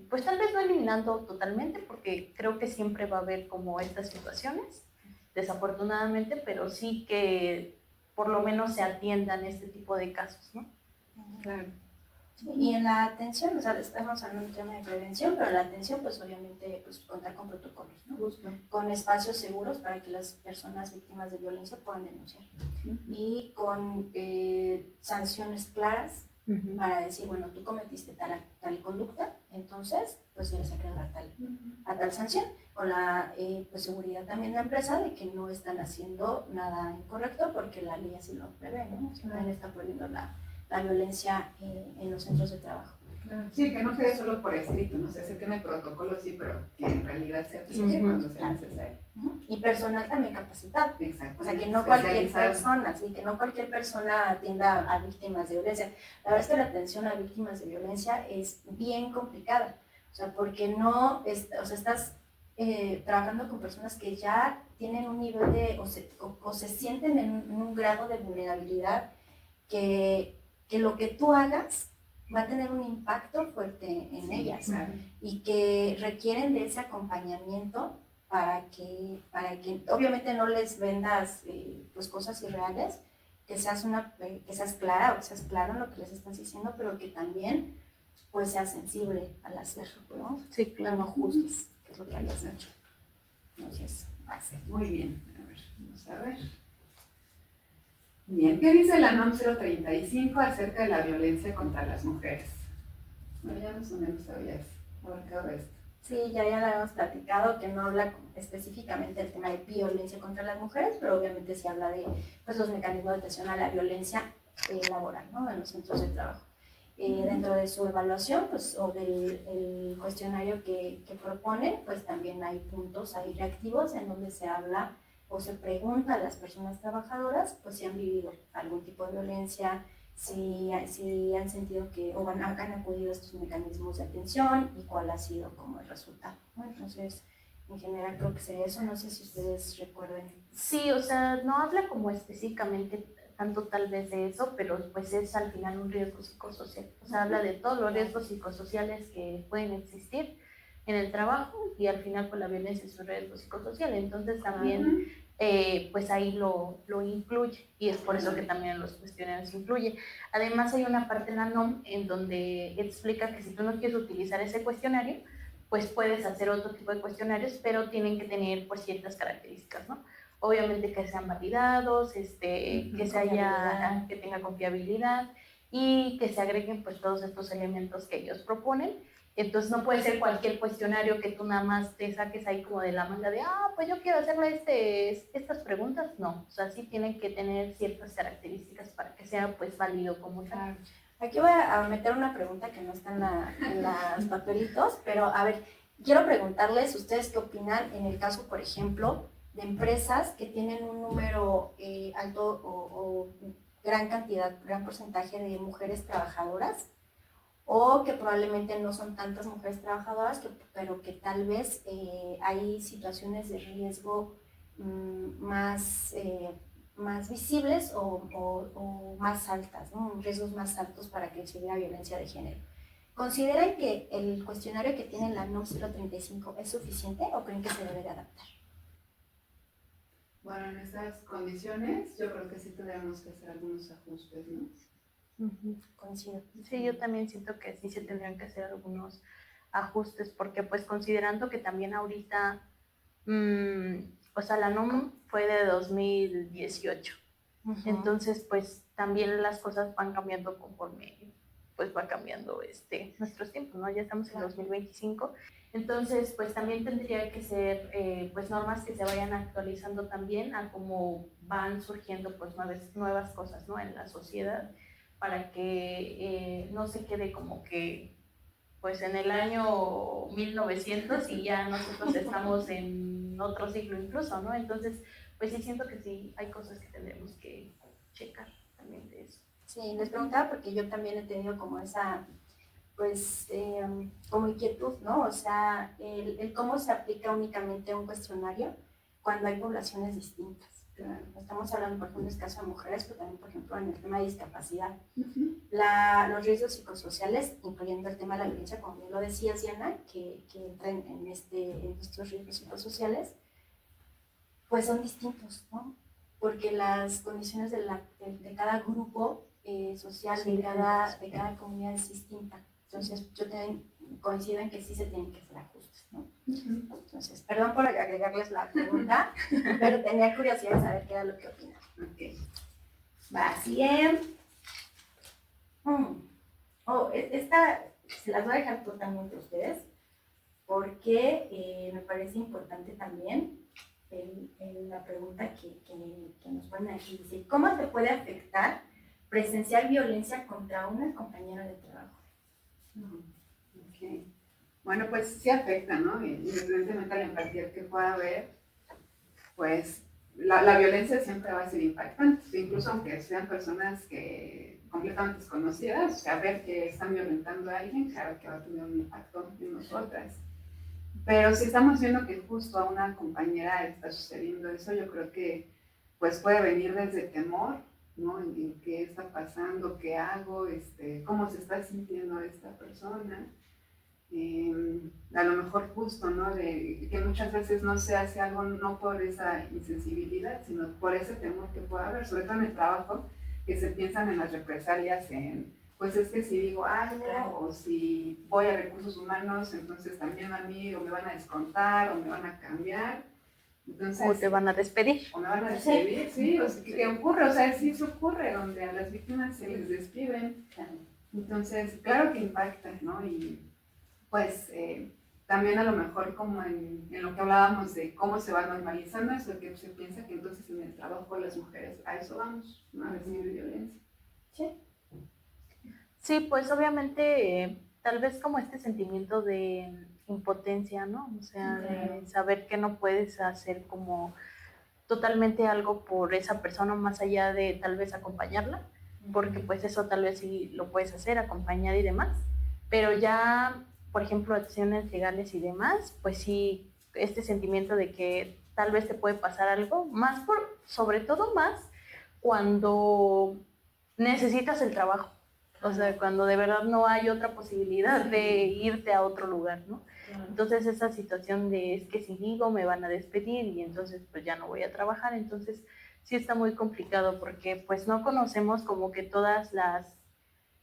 pues tal vez no eliminando totalmente, porque creo que siempre va a haber como estas situaciones, desafortunadamente, pero sí que por lo menos se atiendan este tipo de casos, ¿no? Claro. Y en la atención, o sea, estamos hablando de un tema de prevención, pero la atención, pues obviamente, pues contar con protocolos, ¿no? Justo. Con espacios seguros para que las personas víctimas de violencia puedan denunciar. Y con sanciones claras para decir, bueno, tú cometiste tal conducta, entonces, pues tienes que acreedor a tal sanción. Con la pues, seguridad también de la empresa de que no están haciendo nada incorrecto porque la ley así lo prevé, ¿no? O sea, también está prohibiendo la violencia en los centros de trabajo. Claro. Sí, que no quede solo por escrito, no sé, se tiene protocolo, sí, pero que en realidad se aplique cuando sea necesario. Y personal también capacitado. Exacto. O sea, que no cualquier persona, sí, que no cualquier persona atienda a víctimas de violencia. La verdad es que la atención a víctimas de violencia es bien complicada. O sea, porque no, o sea, estás trabajando con personas que ya tienen un nivel de, o se sienten en un grado de vulnerabilidad que lo que tú hagas va a tener un impacto fuerte en ellas, claro. Y que requieren de ese acompañamiento para que obviamente no les vendas pues cosas irreales, que seas clara o que seas claro en lo que les estás diciendo, pero que también pues seas sensible al hacerlo, ¿no? Sí, claro. No juzgues, que es lo que hayas hecho. Entonces, así. Muy bien, a ver, vamos a ver. Bien, ¿qué dice la NOM 035 acerca de la violencia contra las mujeres? Bueno, ya más o menos habías abarcado esto. Sí, ya lo habíamos platicado, que no habla específicamente del tema de violencia contra las mujeres, pero obviamente sí habla de pues, los mecanismos de atención a la violencia laboral, ¿no? En los centros de trabajo. Dentro de su evaluación, pues, o del el cuestionario que propone, pues también hay puntos ahí reactivos en donde se habla o se pregunta a las personas trabajadoras, pues si han vivido algún tipo de violencia, si han sentido que o han acudido a estos mecanismos de atención y cuál ha sido como el resultado, ¿no? Entonces, en general creo que sería eso, no sé si ustedes recuerden. Sí, o sea, no habla como específicamente tanto tal vez de eso, pero pues es al final un riesgo psicosocial. O sea, habla de todos los riesgos psicosociales que pueden existir en el trabajo y al final pues la violencia es un riesgo psicosocial. Entonces también pues ahí lo incluye y es por eso que también en los cuestionarios incluye. Además hay una parte en la NOM en donde explica que si tú no quieres utilizar ese cuestionario, pues puedes hacer otro tipo de cuestionarios, pero tienen que tener pues ciertas características, ¿no? Obviamente que sean validados, que tenga confiabilidad y que se agreguen pues todos estos elementos que ellos proponen. Entonces no puede ser cualquier cuestionario que tú nada más te saques ahí como de la manga de, pues yo quiero hacerle estas preguntas. No, o sea, sí tienen que tener ciertas características para que sea pues válido como tal. Aquí voy a meter una pregunta que no está en los papelitos, pero a ver, quiero preguntarles ustedes qué opinan en el caso, por ejemplo, de empresas que tienen un número alto o gran cantidad, gran porcentaje de mujeres trabajadoras, o que probablemente no son tantas mujeres trabajadoras, pero que tal vez hay situaciones de riesgo más visibles o más altas, ¿no? Riesgos más altos para que se hubiera violencia de género. ¿Consideran que el cuestionario que tiene la NOM 035 es suficiente o creen que se debe de adaptar? Bueno, en estas condiciones yo creo que sí tendríamos que hacer algunos ajustes, ¿no? Coincido. Sí, yo también siento que sí se tendrían que hacer algunos ajustes, porque pues considerando que también ahorita, o sea, la NOM fue de 2018, entonces pues también las cosas van cambiando conforme pues va cambiando nuestros tiempos, ¿no? Ya estamos en 2025, entonces pues también tendría que ser pues normas que se vayan actualizando también a cómo van surgiendo pues nuevas cosas, ¿no? En la sociedad, para que no se quede como que pues en el año 1900 y ya nosotros estamos en otro siglo incluso, ¿no? Entonces, pues sí siento que sí hay cosas que tendremos que checar también de eso. Sí, les preguntaba porque yo también he tenido como esa, pues, como inquietud, ¿no? O sea, el cómo se aplica únicamente un cuestionario cuando hay poblaciones distintas. Claro. Estamos hablando, por ejemplo, en este caso de mujeres, pero también, por ejemplo, en el tema de discapacidad. Ujú. Los riesgos psicosociales, incluyendo el tema de la violencia, como bien lo decías, Diana, que entra en estos riesgos psicosociales, pues son distintos, ¿no? Porque las condiciones de cada grupo social, Sí, de cada comunidad es distinta. Entonces, yo también coincido en que sí se tienen que hacer ajustes, ¿no? Ujú. Entonces, perdón por agregarles la pregunta, pero tenía curiosidad de saber qué era lo que opinan. Ok. Va, siguiente. Esta se las voy a dejar totalmente a ustedes porque me parece importante también la pregunta que nos ponen aquí. Dice, ¿cómo te puede afectar presenciar violencia contra una compañera de trabajo? Ok. Bueno, pues sí afecta, ¿no? Independientemente de la empatía que pueda haber, pues la violencia siempre va a ser impactante, incluso aunque sean personas que completamente desconocidas, saber que están violentando a alguien, claro que va a tener un impacto en nosotras. Pero si estamos viendo que justo a una compañera está sucediendo eso, yo creo que pues puede venir desde temor, ¿no? En qué está pasando, qué hago, cómo se está sintiendo esta persona. A lo mejor justo, ¿no? De que muchas veces no se hace algo no por esa insensibilidad, sino por ese temor que pueda haber, sobre todo en el trabajo, que se piensan en las represalias, pues es que si digo algo, o si voy a recursos humanos, entonces también a mí o me van a descontar, o me van a cambiar. Entonces, O te van a despedir. o me van a despedir, sí, o sea, ¿qué ocurre? O sea, sí eso ocurre, donde a las víctimas se les despiden. Entonces, claro que impacta, ¿no? Y pues también a lo mejor como en lo que hablábamos de cómo se va normalizando eso, que se piensa que entonces en el trabajo las mujeres a eso vamos, ¿no? A recibir violencia. Sí. Sí, pues obviamente tal vez como este sentimiento de impotencia, ¿no? O sea, de saber que no puedes hacer como totalmente algo por esa persona más allá de tal vez acompañarla, porque pues eso tal vez sí lo puedes hacer, acompañar y demás, pero ya, por ejemplo, acciones legales y demás, pues sí, este sentimiento de que tal vez te puede pasar algo, más sobre todo más cuando necesitas el trabajo. O sea, cuando de verdad no hay otra posibilidad de irte a otro lugar, ¿no? Entonces esa situación de es que si digo me van a despedir y entonces pues ya no voy a trabajar, entonces sí está muy complicado porque pues no conocemos como que todas las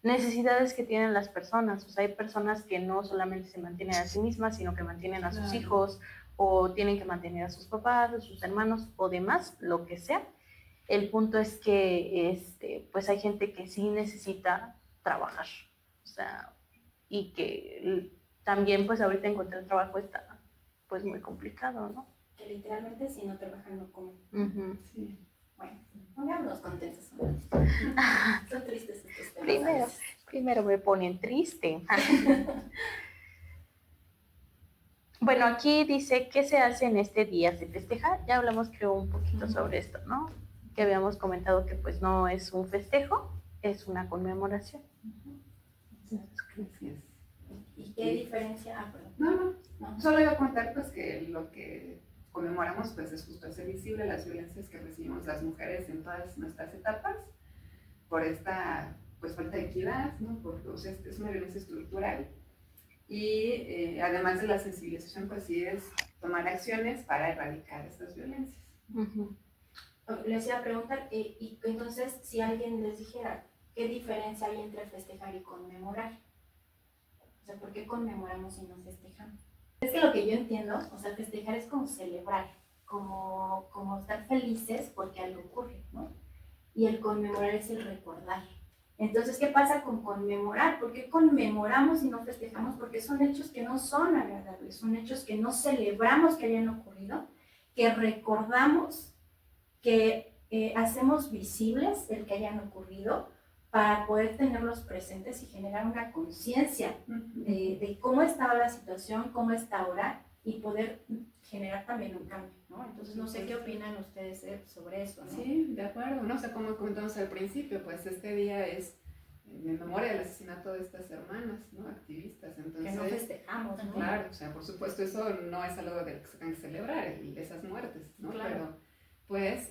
necesidades que tienen las personas. O sea, hay personas que no solamente se mantienen a sí mismas, sino que mantienen a sus hijos o tienen que mantener a sus papás, a sus hermanos o demás, lo que sea. El punto es que pues hay gente que sí necesita trabajar, o sea, y que también pues ahorita encontrar trabajo está pues muy complicado, ¿no? Que literalmente si no trabajan no comen. Sí. Bueno, pongámonos contentos. Son tristes estos temas. Primero me ponen triste. Bueno, aquí dice, ¿qué se hace en este día? ¿Se festeja? Ya hablamos creo un poquito sobre esto, ¿no? Que habíamos comentado que pues no es un festejo, es una conmemoración. Así es. ¿Y qué diferencia? Ah, perdón. No, solo iba a contar pues que lo que conmemoramos pues es justo hacer visible las violencias que recibimos las mujeres en todas nuestras etapas por esta pues falta de equidad, ¿no? O sea, es una violencia estructural y además de la sensibilización pues sí es tomar acciones para erradicar estas violencias. Les iba a preguntar, y entonces si alguien les dijera, ¿qué diferencia hay entre festejar y conmemorar? O sea, ¿por qué conmemoramos y no festejamos? Es que lo que yo entiendo, o sea, festejar es como celebrar, como estar felices porque algo ocurre, ¿no? Y el conmemorar es el recordar. Entonces, ¿qué pasa con conmemorar? ¿Por qué conmemoramos y no festejamos? Porque son hechos que no son agradables, son hechos que no celebramos que hayan ocurrido, que recordamos, que hacemos visibles el que hayan ocurrido para poder tenerlos presentes y generar una conciencia de cómo estaba la situación, cómo está ahora y poder generar también un cambio, ¿no? Entonces, no sé qué opinan ustedes sobre eso, ¿no? Sí, de acuerdo, ¿no? O sea, como comentamos al principio, pues este día es en memoria del asesinato de estas hermanas, ¿no? Activistas, entonces... Que no festejamos, ¿no? Claro, o sea, por supuesto eso no es algo de que se tenga que celebrar, esas muertes, ¿no? Claro. pues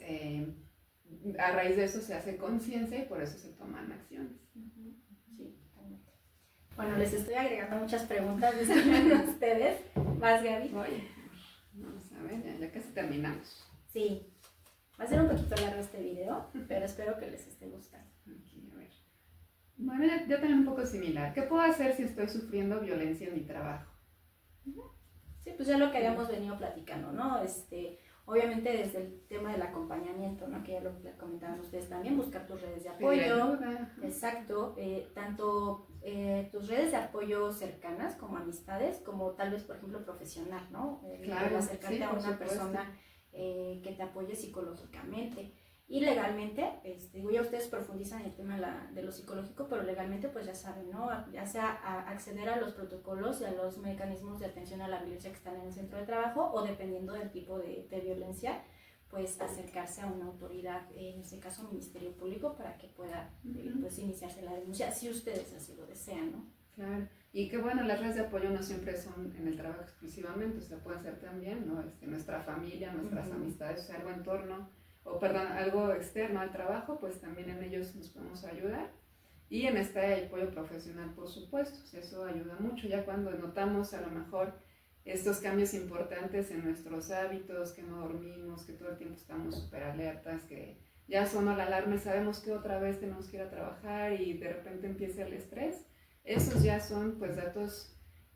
a raíz de eso se hace conciencia y por eso se toman acciones. Sí, totalmente. Bueno, les estoy agregando muchas preguntas, disculpen ustedes. ¿Vas, Gaby? Oye, vamos a ver, ya casi terminamos. Sí. Va a ser un poquito largo este video, pero espero que les esté gustando. Aquí, a ver. Bueno, yo también un poco similar. ¿Qué puedo hacer si estoy sufriendo violencia en mi trabajo? Sí, pues ya lo que habíamos venido platicando, ¿no? Obviamente desde el tema del acompañamiento, ¿no? Que ya lo comentaban ustedes también, buscar tus redes de apoyo. Exacto, tanto tus redes de apoyo cercanas como amistades, como tal vez, por ejemplo, profesional, ¿no? Claro, acercarte sí, a por una supuesto. persona que te apoye psicológicamente. Y legalmente, ya ustedes profundizan en el tema de lo psicológico, pero legalmente pues ya saben, ¿no? Ya sea acceder a los protocolos y a los mecanismos de atención a la violencia que están en el centro de trabajo o dependiendo del tipo de violencia, pues acercarse a una autoridad, en este caso Ministerio Público, para que pueda pues iniciarse la denuncia, si ustedes así lo desean, ¿no? Claro, y que bueno, las redes de apoyo no siempre son en el trabajo exclusivamente, o sea, pueden ser también, ¿no? Nuestra familia, nuestras amistades, o sea, algo en torno, algo externo al trabajo, pues también en ellos nos podemos ayudar. Y en este apoyo profesional, por supuesto, o sea, eso ayuda mucho, ya cuando notamos a lo mejor estos cambios importantes en nuestros hábitos, que no dormimos, que todo el tiempo estamos súper alertas, que ya sonó la alarma y sabemos que otra vez tenemos que ir a trabajar y de repente empieza el estrés. Esos ya son pues datos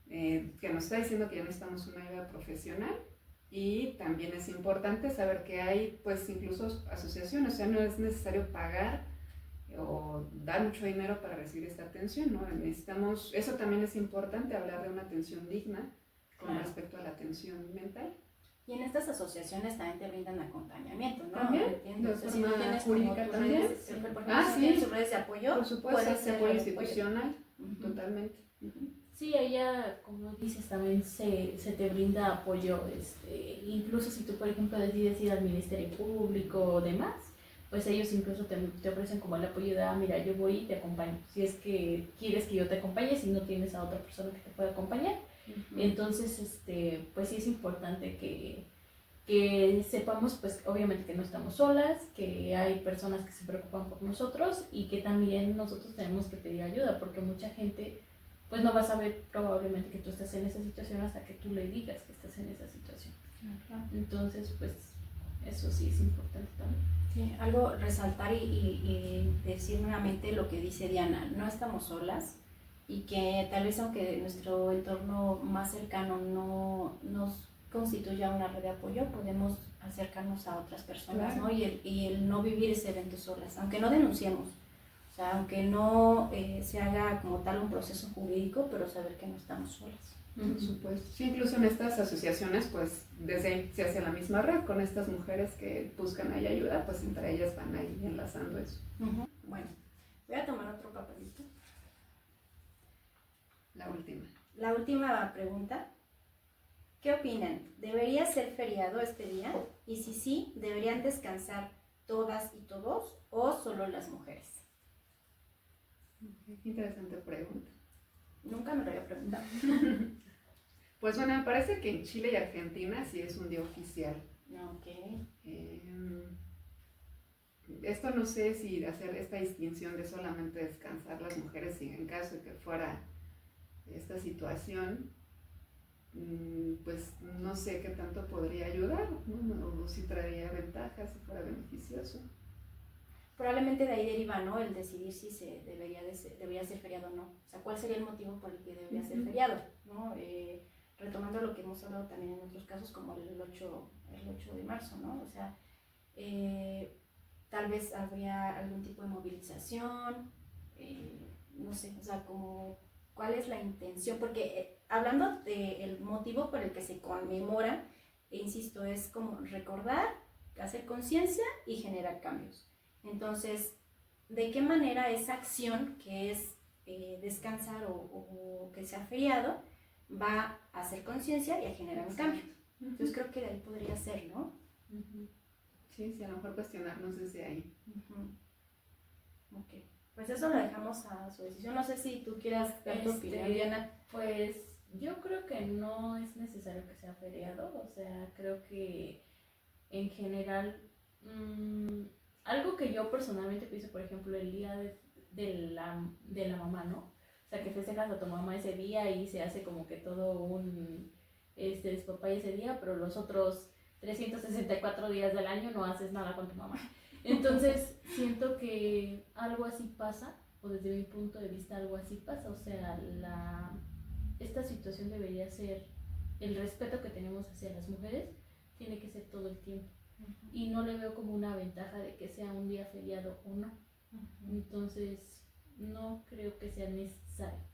que nos está diciendo que ya necesitamos una ayuda profesional y también es importante saber que hay pues incluso asociaciones, o sea, no es necesario pagar o dar mucho dinero para recibir esta atención, ¿no? Necesitamos, eso también es importante, hablar de una atención digna con respecto a la atención mental. Y en estas asociaciones también te brindan acompañamiento, ¿no? ¿También? ¿Entiendes? ¿De Si no forma tienes jurídica tus también? redes, Sí. por ejemplo, si tienes tus redes de apoyo, por supuesto, puede es ser apoyo el institucional, totalmente. Sí, ella, como dices, también se te brinda apoyo, incluso si tú, por ejemplo, decides ir al Ministerio Público o demás, pues ellos incluso te ofrecen como el apoyo de, mira, yo voy y te acompaño, si es que quieres que yo te acompañe, si no tienes a otra persona que te pueda acompañar. Entonces, pues sí es importante que sepamos, pues obviamente que no estamos solas, que hay personas que se preocupan por nosotros y que también nosotros tenemos que pedir ayuda, porque mucha gente pues no va a saber probablemente que tú estás en esa situación hasta que tú le digas que estás en esa situación. Entonces, pues eso sí es importante también. Sí, algo resaltar y decir nuevamente lo que dice Diana, no estamos solas y que tal vez aunque nuestro entorno más cercano no nos constituya una red de apoyo, podemos acercarnos a otras personas, claro, ¿no? Y el no vivir ese evento solas, aunque no denunciemos. O sea, aunque no se haga como tal un proceso jurídico, pero saber que no estamos solas. Por supuesto. Sí, incluso en estas asociaciones, pues desde ahí se hace la misma red con estas mujeres que buscan ahí ayuda, pues entre ellas van ahí enlazando eso. Bueno, voy a tomar otro papelito. La última. La última pregunta. ¿Qué opinan? ¿Debería ser feriado este día? Y si sí, ¿deberían descansar todas y todos o solo las mujeres? Qué interesante pregunta. Nunca me lo había preguntado. Pues bueno, me parece que en Chile y Argentina sí es un día oficial. Ok. Esto no sé si hacer esta distinción de solamente descansar las mujeres, si en caso de que fuera esta situación, pues no sé qué tanto podría ayudar, ¿no? O si traería ventajas, si fuera beneficioso. Probablemente de ahí deriva, ¿no? El decidir si se debería ser feriado o no. O sea, ¿cuál sería el motivo por el que debería ser feriado? ¿No? Retomando lo que hemos hablado también en otros casos, como el 8 de marzo, ¿no? O sea, tal vez habría algún tipo de movilización, no sé, o sea, como cuál es la intención, porque hablando del motivo por el que se conmemora, insisto, es como recordar, hacer conciencia y generar cambios. Entonces, ¿de qué manera esa acción que es descansar o que sea feriado va a hacer conciencia y a generar un cambio? Entonces creo que de ahí podría ser, ¿no? Sí, a lo mejor cuestionarnos desde ahí. Ok, pues eso lo dejamos a su decisión. No sé si tú quieras dar tu opinión, Diana. Pues yo creo que no es necesario que sea feriado, o sea, creo que en general Algo que yo personalmente pienso, por ejemplo, el día de la mamá, ¿no? O sea, que festejas a tu mamá ese día y se hace como que todo un despapay ese día, pero los otros 364 días del año no haces nada con tu mamá. Entonces, siento que algo así pasa, o desde mi punto de vista algo así pasa. O sea, esta situación debería ser, el respeto que tenemos hacia las mujeres tiene que ser todo el tiempo. Y no le veo como una ventaja de que sea un día feriado o no. Entonces, no creo que sea necesario.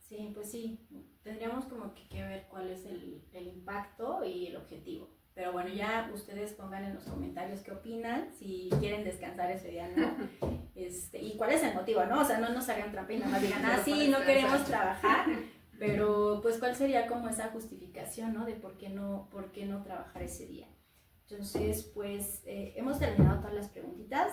Sí, pues sí, tendríamos como que ver cuál es el impacto y el objetivo. Pero bueno, ya ustedes pongan en los comentarios qué opinan, si quieren descansar ese día, ¿no? Y cuál es el motivo, ¿no? O sea, no nos hagan trampa y nada más digan, sí, no queremos trabajar, pero pues cuál sería como esa justificación, ¿no? De por qué no trabajar ese día. Entonces, pues hemos terminado todas las preguntitas.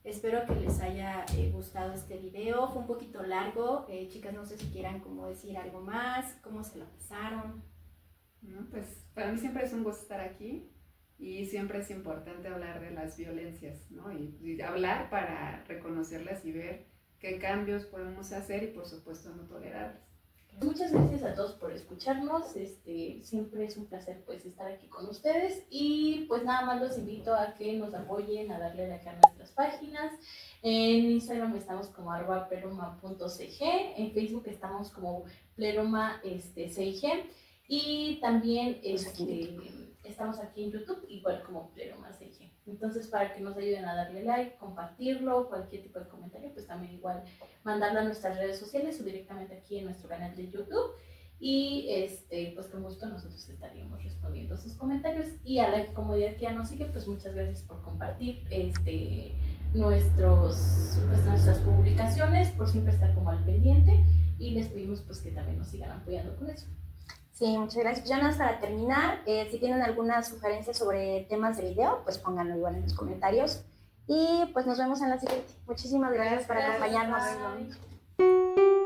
Espero que les haya gustado este video. Fue un poquito largo. Chicas, no sé si quieran como decir algo más, cómo se lo pasaron. No, pues para mí siempre es un gusto estar aquí y siempre es importante hablar de las violencias, ¿no? Y hablar para reconocerlas y ver qué cambios podemos hacer y por supuesto no tolerarlas. Muchas gracias a todos por escucharnos. Siempre es un placer pues estar aquí con ustedes y pues nada más los invito a que nos apoyen, a darle like a nuestras páginas. En Instagram estamos como @pleroma.cg, en Facebook estamos como pleroma.cg y también estamos aquí en YouTube igual como pleroma.cg. Entonces, para que nos ayuden a darle like, compartirlo, cualquier tipo de comentario, pues también igual mandarlo a nuestras redes sociales o directamente aquí en nuestro canal de YouTube. Y pues con gusto nosotros estaríamos respondiendo sus comentarios. Y a la comunidad que ya nos sigue, pues muchas gracias por compartir nuestras publicaciones, por siempre estar como al pendiente. Y les pedimos pues que también nos sigan apoyando con eso. Sí, muchas gracias. Ya nada más para terminar, si tienen alguna sugerencia sobre temas de video, pues pónganlo igual en los comentarios. Y pues nos vemos en la siguiente. Muchísimas gracias por acompañarnos. Bye.